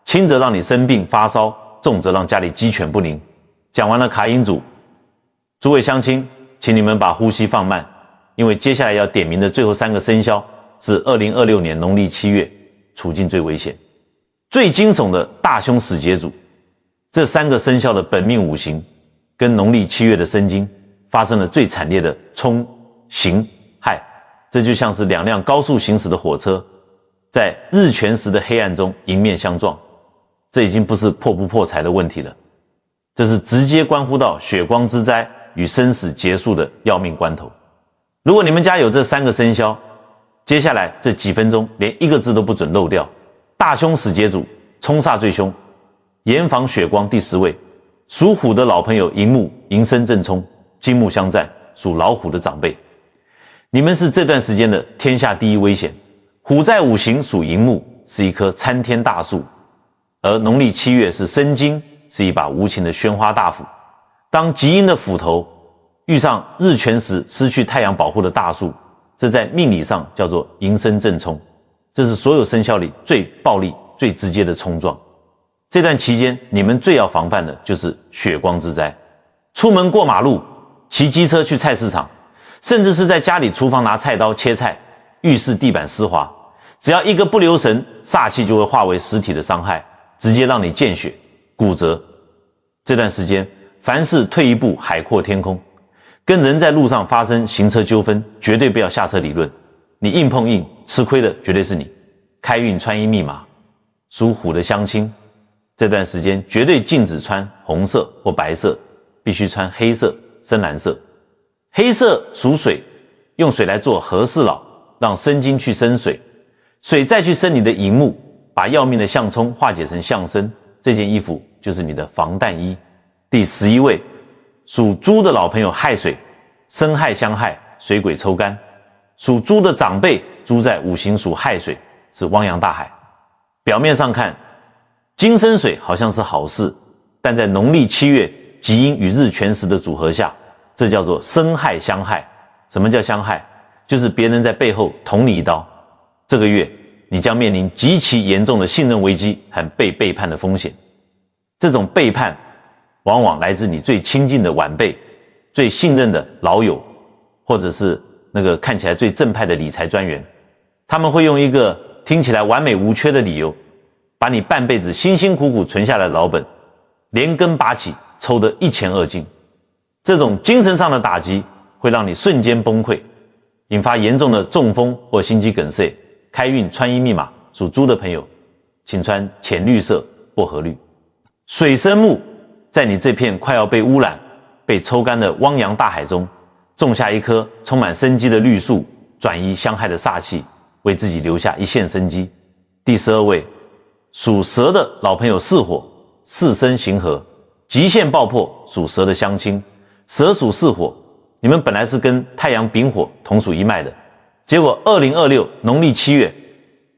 S1: 轻则让你生病发烧，重则让家里鸡犬不宁。讲完了卡阴组，诸位乡亲，请你们把呼吸放慢，因为接下来要点名的最后3个生肖是2026年农历7月，处境最危险、最惊悚的大凶死劫组。这3个生肖的本命五行跟农历7月的申金发生了最惨烈的冲、刑、害，这就像是2辆高速行驶的火车在日全食的黑暗中迎面相撞。这已经不是破不破财的问题了，这是直接关乎到血光之灾与生死结束的要命关头。如果你们家有这3个生肖，接下来这几分钟连一个字都不准漏掉。大凶死劫组，冲煞最凶，严防血光第10位，属虎的老朋友寅木，寅申正冲，金木相战，属老虎的长辈，你们是这段时间的天下第一危险。虎在五行属寅木，是一棵参天大树，而农历7月是申金，是一把无情的宣花大斧。当极阴的斧头遇上日全食失去太阳保护的大树，这在命理上叫做寅申正冲，这是所有生肖里最暴力、最直接的冲撞。这段期间，你们最要防范的就是血光之灾。出门过马路、骑机车去菜市场，甚至是在家里厨房拿菜刀切菜，浴室地板湿滑，只要一个不留神，煞气就会化为实体的伤害，直接让你见血、骨折。这段时间，凡事退一步，海阔天空。跟人在路上发生行车纠纷，绝对不要下车理论。你硬碰硬，吃亏的绝对是你。开运穿衣密码，属虎的相亲，这段时间绝对禁止穿红色或白色，必须穿黑色、深蓝色。黑色属水，用水来做和事佬，让生金去生水，水再去生你的寅木，把要命的相冲化解成相生。这件衣服就是你的防弹衣。第11位，属猪的老朋友亥水，生亥相害，水鬼抽干。属猪的长辈，猪在五行属亥水，是汪洋大海。表面上看，金生水好像是好事，但在农历7月极阴与日全食的组合下，这叫做生亥相害。什么叫相害？就是别人在背后捅你一刀。这个月你将面临极其严重的信任危机和被背叛的风险。这种背叛往往来自你最亲近的晚辈、最信任的老友，或者是那个看起来最正派的理财专员。他们会用一个听起来完美无缺的理由，把你半辈子辛辛苦苦存下来的老本连根拔起，抽得一乾二净。这种精神上的打击会让你瞬间崩溃，引发严重的中风或心肌梗塞。开运穿衣密码，属猪的朋友请穿浅绿色、薄荷绿。水生木在你这片快要被污染、被抽干的汪洋大海中，种下一棵充满生机的绿树，转移相害的煞气，为自己留下一线生机。第12位，属蛇的老朋友巳火，巳申刑合，极限爆破，属蛇的相亲。蛇属巳火，你们本来是跟太阳丙火同属一脉的，结果2026农历7月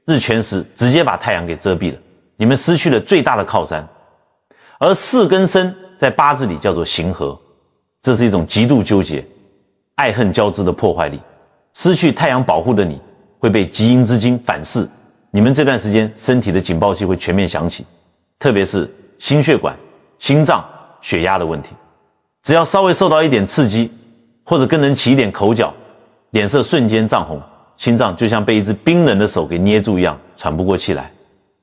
S1: 日全食直接把太阳给遮蔽了，你们失去了最大的靠山。而巳跟申在八字里叫做刑合，这是一种极度纠结、爱恨交织的破坏力。失去太阳保护的你会被极阴之精反噬，你们这段时间身体的警报器会全面响起，特别是心血管、心脏、血压的问题。只要稍微受到一点刺激，或者跟人起一点口角，脸色瞬间涨红，心脏就像被一只冰冷的手给捏住一样，喘不过气来。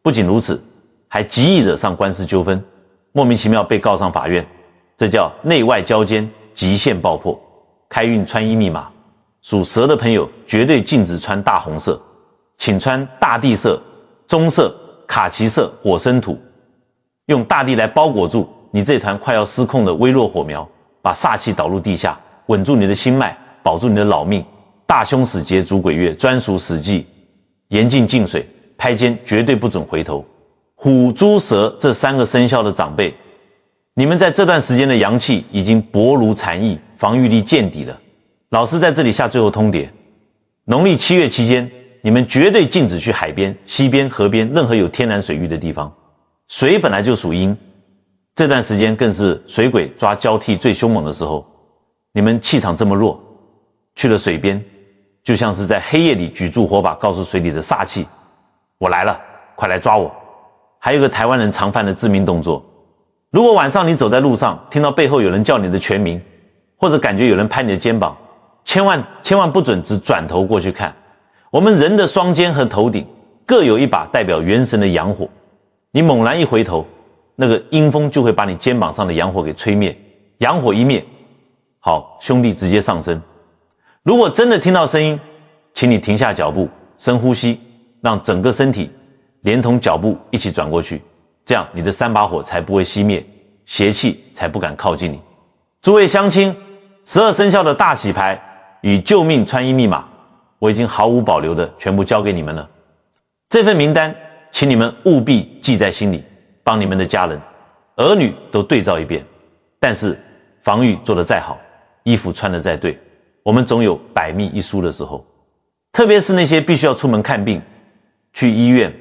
S1: 不仅如此，还极易惹上官司纠纷，莫名其妙被告上法院，这叫内外交煎，极限爆破。开运穿衣密码，属蛇的朋友绝对禁止穿大红色，请穿大地色、棕色、卡其色、火生土，用大地来包裹住你这团快要失控的微弱火苗，把煞气导入地下，稳住你的心脉，保住你的老命。大凶死劫主鬼月，专属死忌，严禁进水，拍肩绝对不准回头。虎、猪、蛇这3个生肖的长辈，你们在这段时间的阳气已经薄如蝉翼，防御力见底了。老师在这里下最后通牒，农历7月期间，你们绝对禁止去海边、溪边、河边任何有天然水域的地方。水本来就属阴，这段时间更是水鬼抓交替最凶猛的时候。你们气场这么弱，去了水边，就像是在黑夜里举住火把，告诉水里的煞气：我来了，快来抓我。还有一个台湾人常犯的致命动作，如果晚上你走在路上，听到背后有人叫你的全名，或者感觉有人拍你的肩膀，千万不准只转头过去看。我们人的双肩和头顶各有一把代表元神的阳火，你猛然一回头，那个阴风就会把你肩膀上的阳火给吹灭。阳火一灭，好，兄弟直接上升。如果真的听到声音，请你停下脚步，深呼吸，让整个身体连同脚步一起转过去，这样你的3把火才不会熄灭，邪气才不敢靠近你。诸位乡亲，12生肖的大洗牌与救命穿衣密码，我已经毫无保留的全部交给你们了。这份名单请你们务必记在心里，帮你们的家人、儿女都对照一遍。但是防御做得再好，衣服穿得再对，我们总有百密一疏的时候，特别是那些必须要出门看病、去医院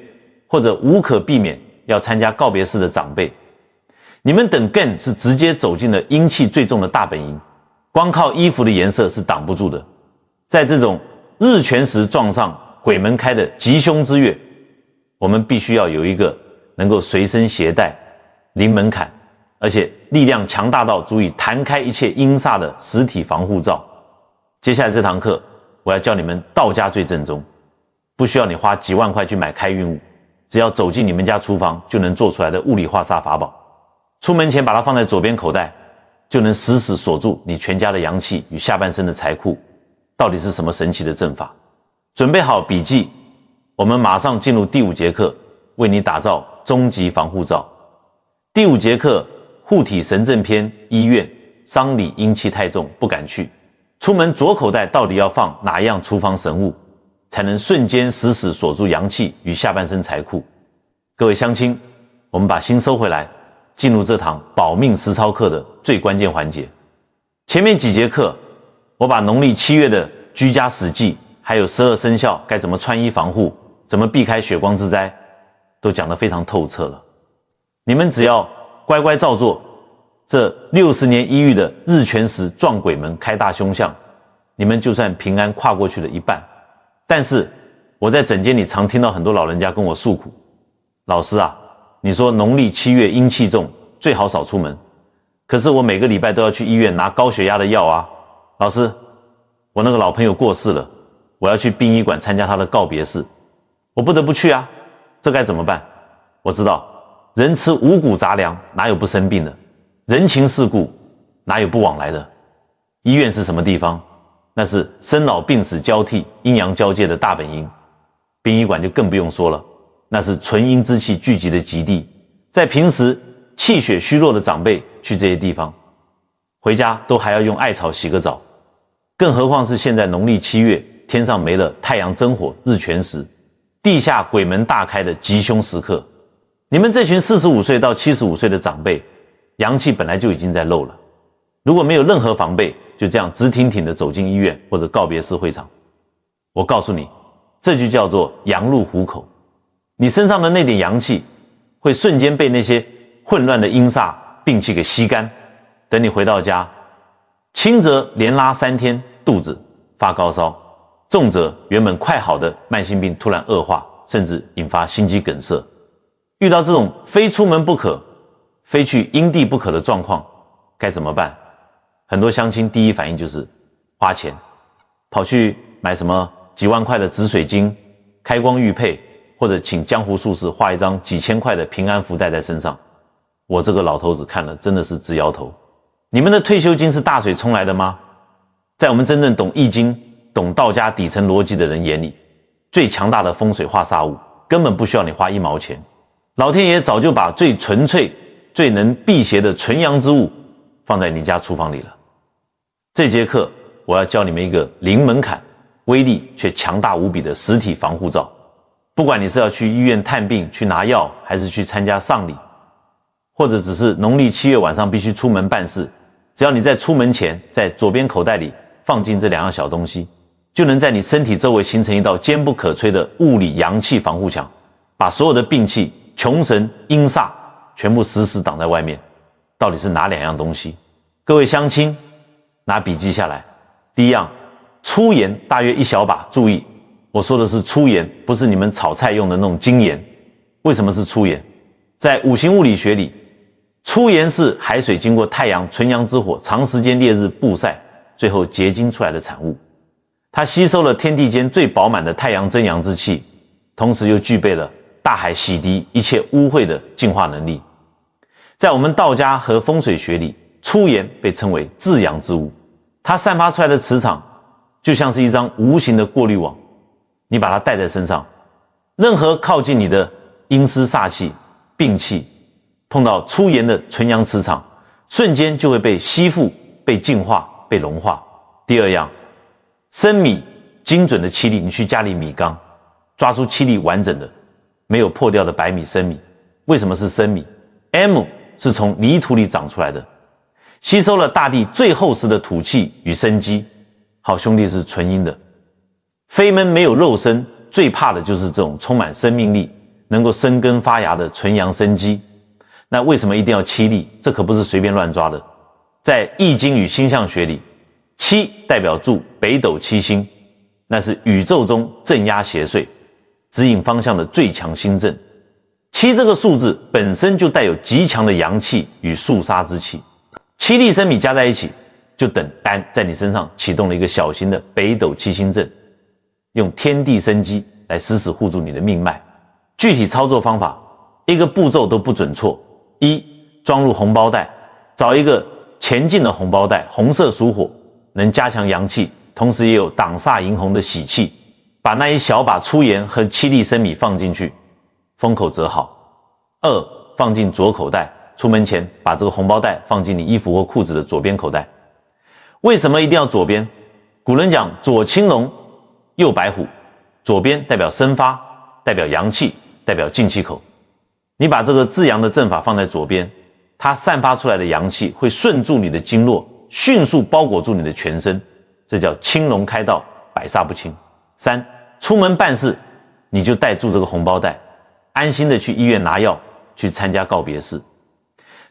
S1: 或者无可避免要参加告别式的长辈，你们等更是直接走进了阴气最重的大本营，光靠衣服的颜色是挡不住的。在这种日全食撞上鬼门开的吉凶之月，我们必须要有一个能够随身携带、零门槛，而且力量强大到足以弹开一切阴煞的实体防护罩。接下来这堂课，我要教你们道家最正宗，不需要你花几万块去买开运物，只要走进你们家厨房就能做出来的物理化煞法宝。出门前把它放在左边口袋，就能死死锁住你全家的阳气与下半身的财库。到底是什么神奇的阵法？准备好笔记，我们马上进入第5节课，为你打造终极防护罩。第5节课护体神阵篇，医院丧礼阴气太重不敢去，出门左口袋到底要放哪样厨房神物，才能瞬间死死锁住阳气与下半身财库？各位乡亲，我们把心收回来，进入这堂保命实操课的最关键环节。前面几节课，我把农历7月的居家史记，还有12生肖该怎么穿衣防护，怎么避开血光之灾，都讲得非常透彻了。你们只要乖乖照做，这60年一遇的日全食撞鬼门开大凶相，你们就算平安跨过去了一半。但是我在诊间里常听到很多老人家跟我诉苦，老师啊，你说农历7月阴气重，最好少出门，可是我每个礼拜都要去医院拿高血压的药啊。老师，我那个老朋友过世了，我要去殡仪馆参加他的告别式，我不得不去啊，这该怎么办？我知道人吃五谷杂粮，哪有不生病的？人情世故，哪有不往来的？医院是什么地方？那是生老病死交替、阴阳交界的大本营。殡仪馆就更不用说了，那是纯阴之气聚集的极地。在平时气血虚弱的长辈去这些地方，回家都还要用艾草洗个澡，更何况是现在农历7月，天上没了太阳真火日全食，地下鬼门大开的吉凶时刻。你们这群45岁到75岁的长辈，阳气本来就已经在漏了，如果没有任何防备，就这样直挺挺地走进医院或者告别式会场，我告诉你，这就叫做羊入虎口。你身上的那点阳气会瞬间被那些混乱的阴煞病气给吸干，等你回到家，轻则连拉3天肚子发高烧，重则原本快好的慢性病突然恶化，甚至引发心肌梗塞。遇到这种非出门不可非去阴地不可的状况，该怎么办？很多乡亲第一反应就是花钱，跑去买什么几万块的紫水晶、开光玉佩，或者请江湖术士画一张几千块的平安符带在身上。我这个老头子看了真的是直摇头。你们的退休金是大水冲来的吗？在我们真正懂易经、懂道家底层逻辑的人眼里，最强大的风水化煞物根本不需要你花1毛钱，老天爷早就把最纯粹、最能辟邪的纯阳之物放在你家厨房里了。这节课我要教你们一个零门槛、威力却强大无比的实体防护罩。不管你是要去医院探病、去拿药，还是去参加丧礼，或者只是农历7月晚上必须出门办事，只要你在出门前在左边口袋里放进这2样小东西，就能在你身体周围形成一道坚不可摧的物理阳气防护墙，把所有的病气、穷神、阴煞全部死死挡在外面。到底是哪2样东西？各位乡亲拿笔记下来。第一样，粗盐大约1小把，注意我说的是粗盐，不是你们炒菜用的那种精盐。为什么是粗盐？在五行物理学里，粗盐是海水经过太阳纯阳之火长时间烈日曝晒，最后结晶出来的产物。它吸收了天地间最饱满的太阳真阳之气，同时又具备了大海洗涤一切污秽的净化能力。在我们道家和风水学里，粗盐被称为至阳之物，它散发出来的磁场就像是一张无形的过滤网，你把它带在身上，任何靠近你的阴湿煞气、病气，碰到粗盐的纯阳磁场，瞬间就会被吸附、被净化、被融化。第2样，生米精准的7粒，你去家里米缸抓出7粒完整的没有破掉的白米生米。为什么是生米？ M 是从泥土里长出来的，吸收了大地最厚实的土气与生机，好兄弟是纯阴的。飞门没有肉身，最怕的就是这种充满生命力、能够生根发芽的纯阳生机。那为什么一定要7力？这可不是随便乱抓的。在易经与星象学里，7代表住北斗七星，那是宇宙中镇压邪祟、指引方向的最强星阵。7这个数字本身就带有极强的阳气与肃杀之气，7粒生米加在一起，就等单在你身上启动了一个小型的北斗七星阵，用天地生机来死死护住你的命脉。具体操作方法，一个步骤都不准错。1. 装入红包袋，找一个前进的红包袋，红色属火，能加强阳气，同时也有挡煞迎红的喜气。把那一小把粗盐和7粒生米放进去，封口折好。2. 放进左口袋，出门前把这个红包袋放进你衣服或裤子的左边口袋。为什么一定要左边？古人讲左青龙，右白虎，左边代表生发，代表阳气，代表进气口。你把这个至阳的阵法放在左边，它散发出来的阳气会顺住你的经络，迅速包裹住你的全身，这叫青龙开道，百煞不侵。3. 出门办事，你就带住这个红包袋，安心的去医院拿药，去参加告别式。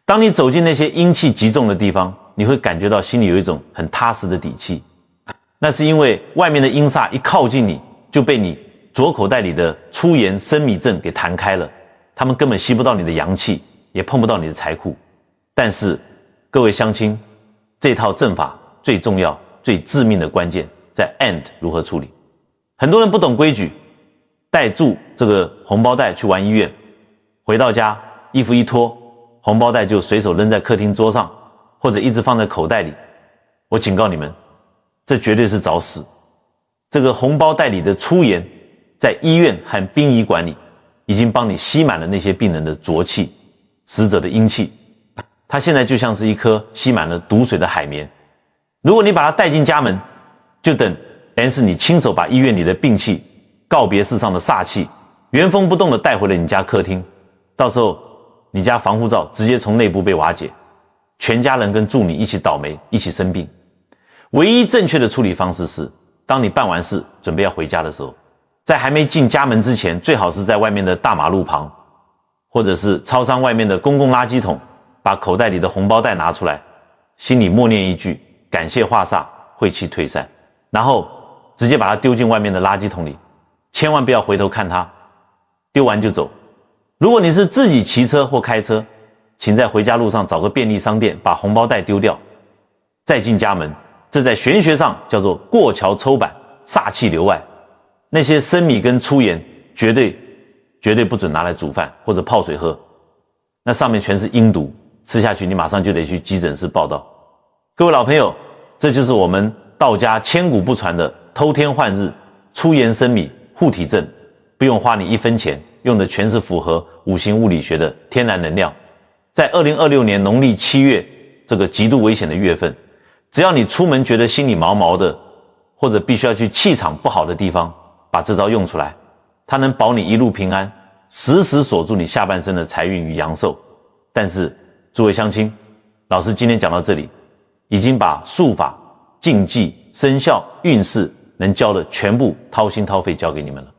S1: 当你走进那些阴气极重的地方，你会感觉到心里有一种很踏实的底气。那是因为外面的阴煞一靠近你，就被你左口袋里的粗盐生米阵给弹开了，他们根本吸不到你的阳气，也碰不到你的财库。但是各位乡亲，这套阵法最重要、最致命的关键在 end 如何处理。很多人不懂规矩，带住这个红包袋去玩医院，回到家衣服一脱，红包袋就随手扔在客厅桌上，或者一直放在口袋里。我警告你们，这绝对是找死。这个红包袋里的粗盐，在医院和殡仪馆里已经帮你吸满了那些病人的浊气、死者的阴气，它现在就像是一颗吸满了毒水的海绵。如果你把它带进家门，就等是你亲手把医院里的病气、告别式上的煞气原封不动地带回了你家客厅，到时候你家防护罩直接从内部被瓦解，全家人跟助理一起倒霉，一起生病。唯一正确的处理方式是，当你办完事准备要回家的时候，在还没进家门之前，最好是在外面的大马路旁，或者是超商外面的公共垃圾桶，把口袋里的红包袋拿出来，心里默念一句感谢化煞，晦气退散，然后直接把它丢进外面的垃圾桶里，千万不要回头看它，丢完就走。如果你是自己骑车或开车，请在回家路上找个便利商店把红包袋丢掉，再进家门。这在玄学上叫做过桥抽板，煞气留外。那些生米跟粗盐绝对不准拿来煮饭或者泡水喝，那上面全是阴毒，吃下去你马上就得去急诊室报到。各位老朋友，这就是我们道家千古不传的偷天换日、粗盐生米护体阵，不用花你1分钱，用的全是符合五行物理学的天然能量。在2026年农历7月这个极度危险的月份，只要你出门觉得心里毛毛的，或者必须要去气场不好的地方，把这招用出来，它能保你一路平安，时时锁住你下半身的财运与阳寿。但是诸位乡亲，老师今天讲到这里，已经把术法、禁忌、生肖、运势能教的全部掏心掏肺教给你们了。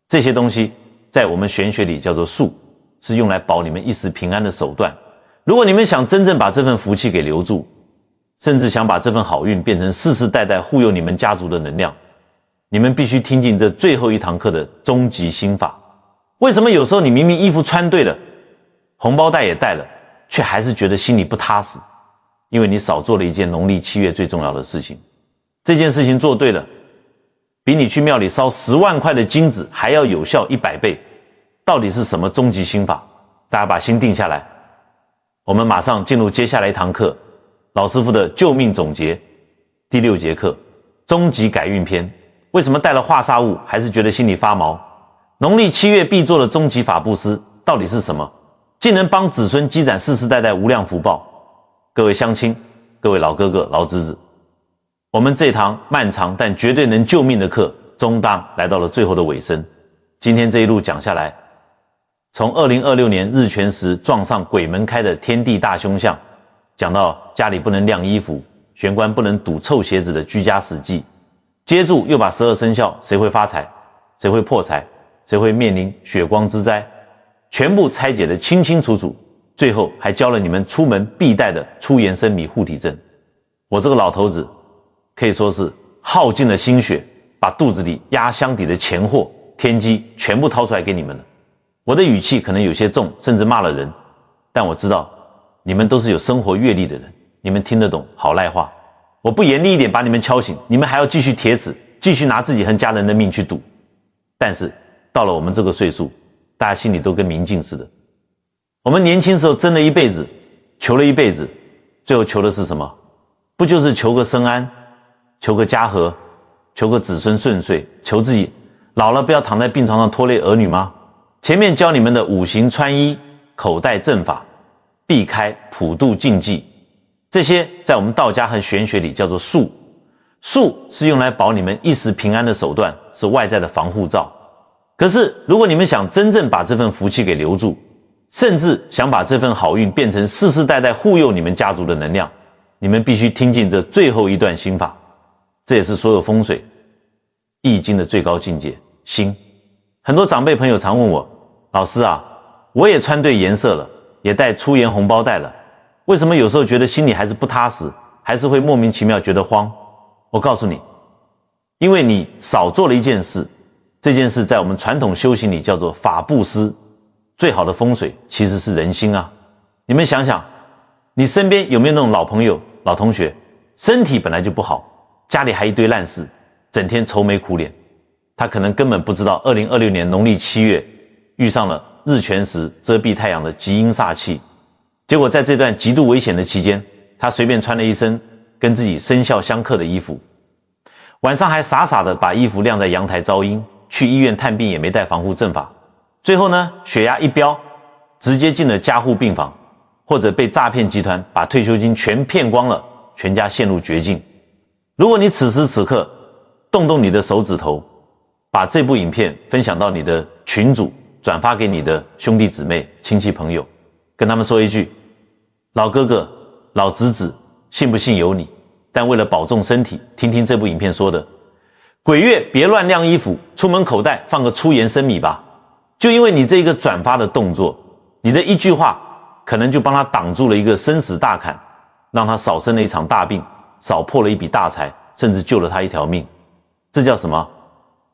S1: 这些东西在我们玄学里叫做术，是用来保你们一时平安的手段。如果你们想真正把这份福气给留住，甚至想把这份好运变成世世代代护佑你们家族的能量，你们必须听进这最后一堂课的终极心法。为什么有时候你明明衣服穿对了，红包袋也带了，却还是觉得心里不踏实？因为你少做了一件农历7月最重要的事情。这件事情做对了，比你去庙里烧10万块的金子还要有效100倍。到底是什么终极心法？大家把心定下来，我们马上进入接下来一堂课，老师傅的救命总结，第6节课，终极改运篇。为什么带了化煞物还是觉得心里发毛？农历7月必做的终极法布施到底是什么？竟能帮子孙积攒世世代代无量福报。各位乡亲，各位老哥哥老侄子，我们这堂漫长但绝对能救命的课终当来到了最后的尾声。今天这一路讲下来，从2026年日全食撞上鬼门开的天地大凶相，讲到家里不能晾衣服，玄关不能堵臭鞋子的居家死忌，接住又把12生肖谁会发财，谁会破财，谁会面临血光之灾，全部拆解得清清楚楚，最后还教了你们出门必带的出延生米护体阵。我这个老头子可以说是耗尽了心血，把肚子里压箱底的钱货天机全部掏出来给你们了。我的语气可能有些重，甚至骂了人，但我知道你们都是有生活阅历的人，你们听得懂好赖话。我不严厉一点把你们敲醒，你们还要继续铁齿，继续拿自己和家人的命去赌。但是到了我们这个岁数，大家心里都跟明镜似的。我们年轻时候争了一辈子，求了一辈子，最后求的是什么？不就是求个生安，求个家和，求个子孙顺遂，求自己老了不要躺在病床上拖累儿女吗？前面教你们的五行穿衣、口袋阵法、避开普渡禁忌，这些在我们道家和玄学里叫做术。术是用来保你们一时平安的手段，是外在的防护罩。可是如果你们想真正把这份福气给留住，甚至想把这份好运变成世世代代护佑你们家族的能量，你们必须听进这最后一段心法。这也是所有风水易经的最高境界，心。很多长辈朋友常问我，老师啊，我也穿对颜色了，也带出延红包袋了，为什么有时候觉得心里还是不踏实，还是会莫名其妙觉得慌？我告诉你，因为你少做了一件事，这件事在我们传统修行里叫做法布施。最好的风水其实是人心啊。你们想想，你身边有没有那种老朋友、老同学，身体本来就不好，家里还一堆烂事，整天愁眉苦脸，他可能根本不知道2026年农历7月遇上了日全食遮蔽太阳的极阴煞气，结果在这段极度危险的期间，他随便穿了一身跟自己生肖相克的衣服，晚上还傻傻的把衣服晾在阳台招阴，去医院探病也没带防护阵法，最后呢血压一飙，直接进了加护病房，或者被诈骗集团把退休金全骗光了，全家陷入绝境。如果你此时此刻动动你的手指头，把这部影片分享到你的群组，转发给你的兄弟姊妹、亲戚朋友，跟他们说一句，老哥哥、老侄子，信不信由你，但为了保重身体，听听这部影片说的，鬼月别乱晾衣服，出门口袋放个出延生米吧。就因为你这一个转发的动作，你的一句话可能就帮他挡住了一个生死大坎，让他少生了一场大病，少破了一笔大财，甚至救了他一条命。这叫什么？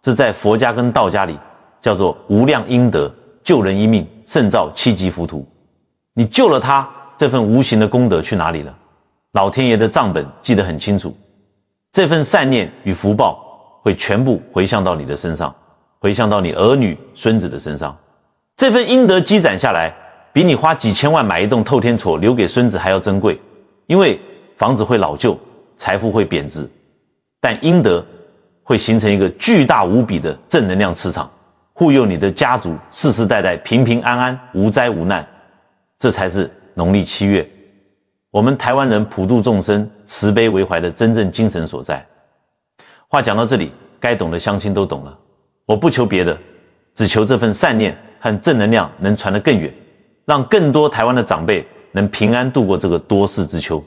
S1: 这在佛家跟道家里叫做无量阴德，救人一命胜造7级浮屠。你救了他，这份无形的功德去哪里了？老天爷的账本记得很清楚，这份善念与福报会全部回向到你的身上，回向到你儿女孙子的身上。这份阴德积攒下来，比你花几千万买一栋透天厝留给孙子还要珍贵。因为房子会老旧，财富会贬值，但阴德会形成一个巨大无比的正能量磁场，护佑你的家族世世代代平平安安，无灾无难。这才是农历7月我们台湾人普度众生、慈悲为怀的真正精神所在。话讲到这里，该懂的乡亲都懂了。我不求别的，只求这份善念和正能量能传得更远，让更多台湾的长辈能平安度过这个多事之秋。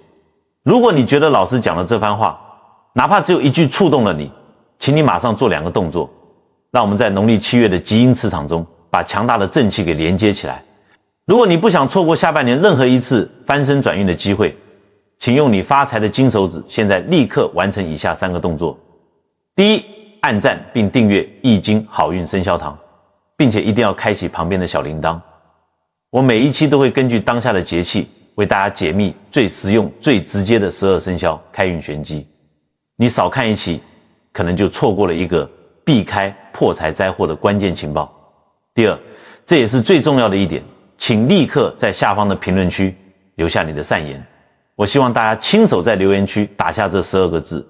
S1: 如果你觉得老师讲的这番话，哪怕只有一句触动了你，请你马上做2个动作，让我们在农历7月的极阴磁场中，把强大的正气给连接起来。如果你不想错过下半年任何一次翻身转运的机会，请用你发财的金手指，现在立刻完成以下3个动作。第一，按赞并订阅易经好运生肖堂，并且一定要开启旁边的小铃铛。我每一期都会根据当下的节气，为大家解密最实用、最直接的12生肖开运玄机。你少看一期，可能就错过了一个避开破财灾祸的关键情报。第二，这也是最重要的一点，请立刻在下方的评论区留下你的善言。我希望大家亲手在留言区打下这12个字：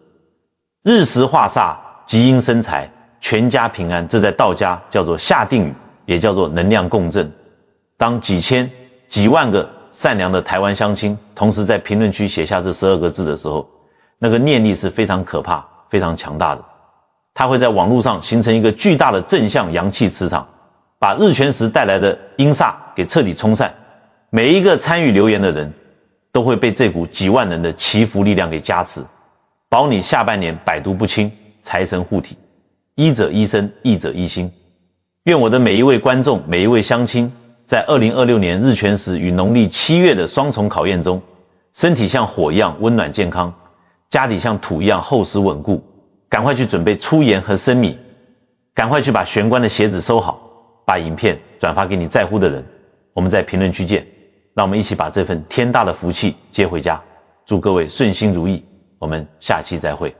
S1: 日时化煞，吉阴生财，全家平安。这在道家叫做下定语，也叫做能量共振。当几千、几万个善良的台湾乡亲同时在评论区写下这12个字的时候，那个念力是非常可怕、非常强大的。它会在网络上形成一个巨大的正向阳气磁场，把日全食带来的阴煞给彻底冲散。每一个参与留言的人都会被这股几万人的祈福力量给加持，保你下半年百毒不侵，财神护体，医者医身，义者医心。愿我的每一位观众，每一位乡亲，在2026年日全食与农历7月的双重考验中，身体像火一样温暖健康，家底像土一样厚实稳固。赶快去准备粗盐和生米，赶快去把玄关的鞋子收好，把影片转发给你在乎的人。我们在评论区见，让我们一起把这份天大的福气接回家。祝各位顺心如意，我们下期再会。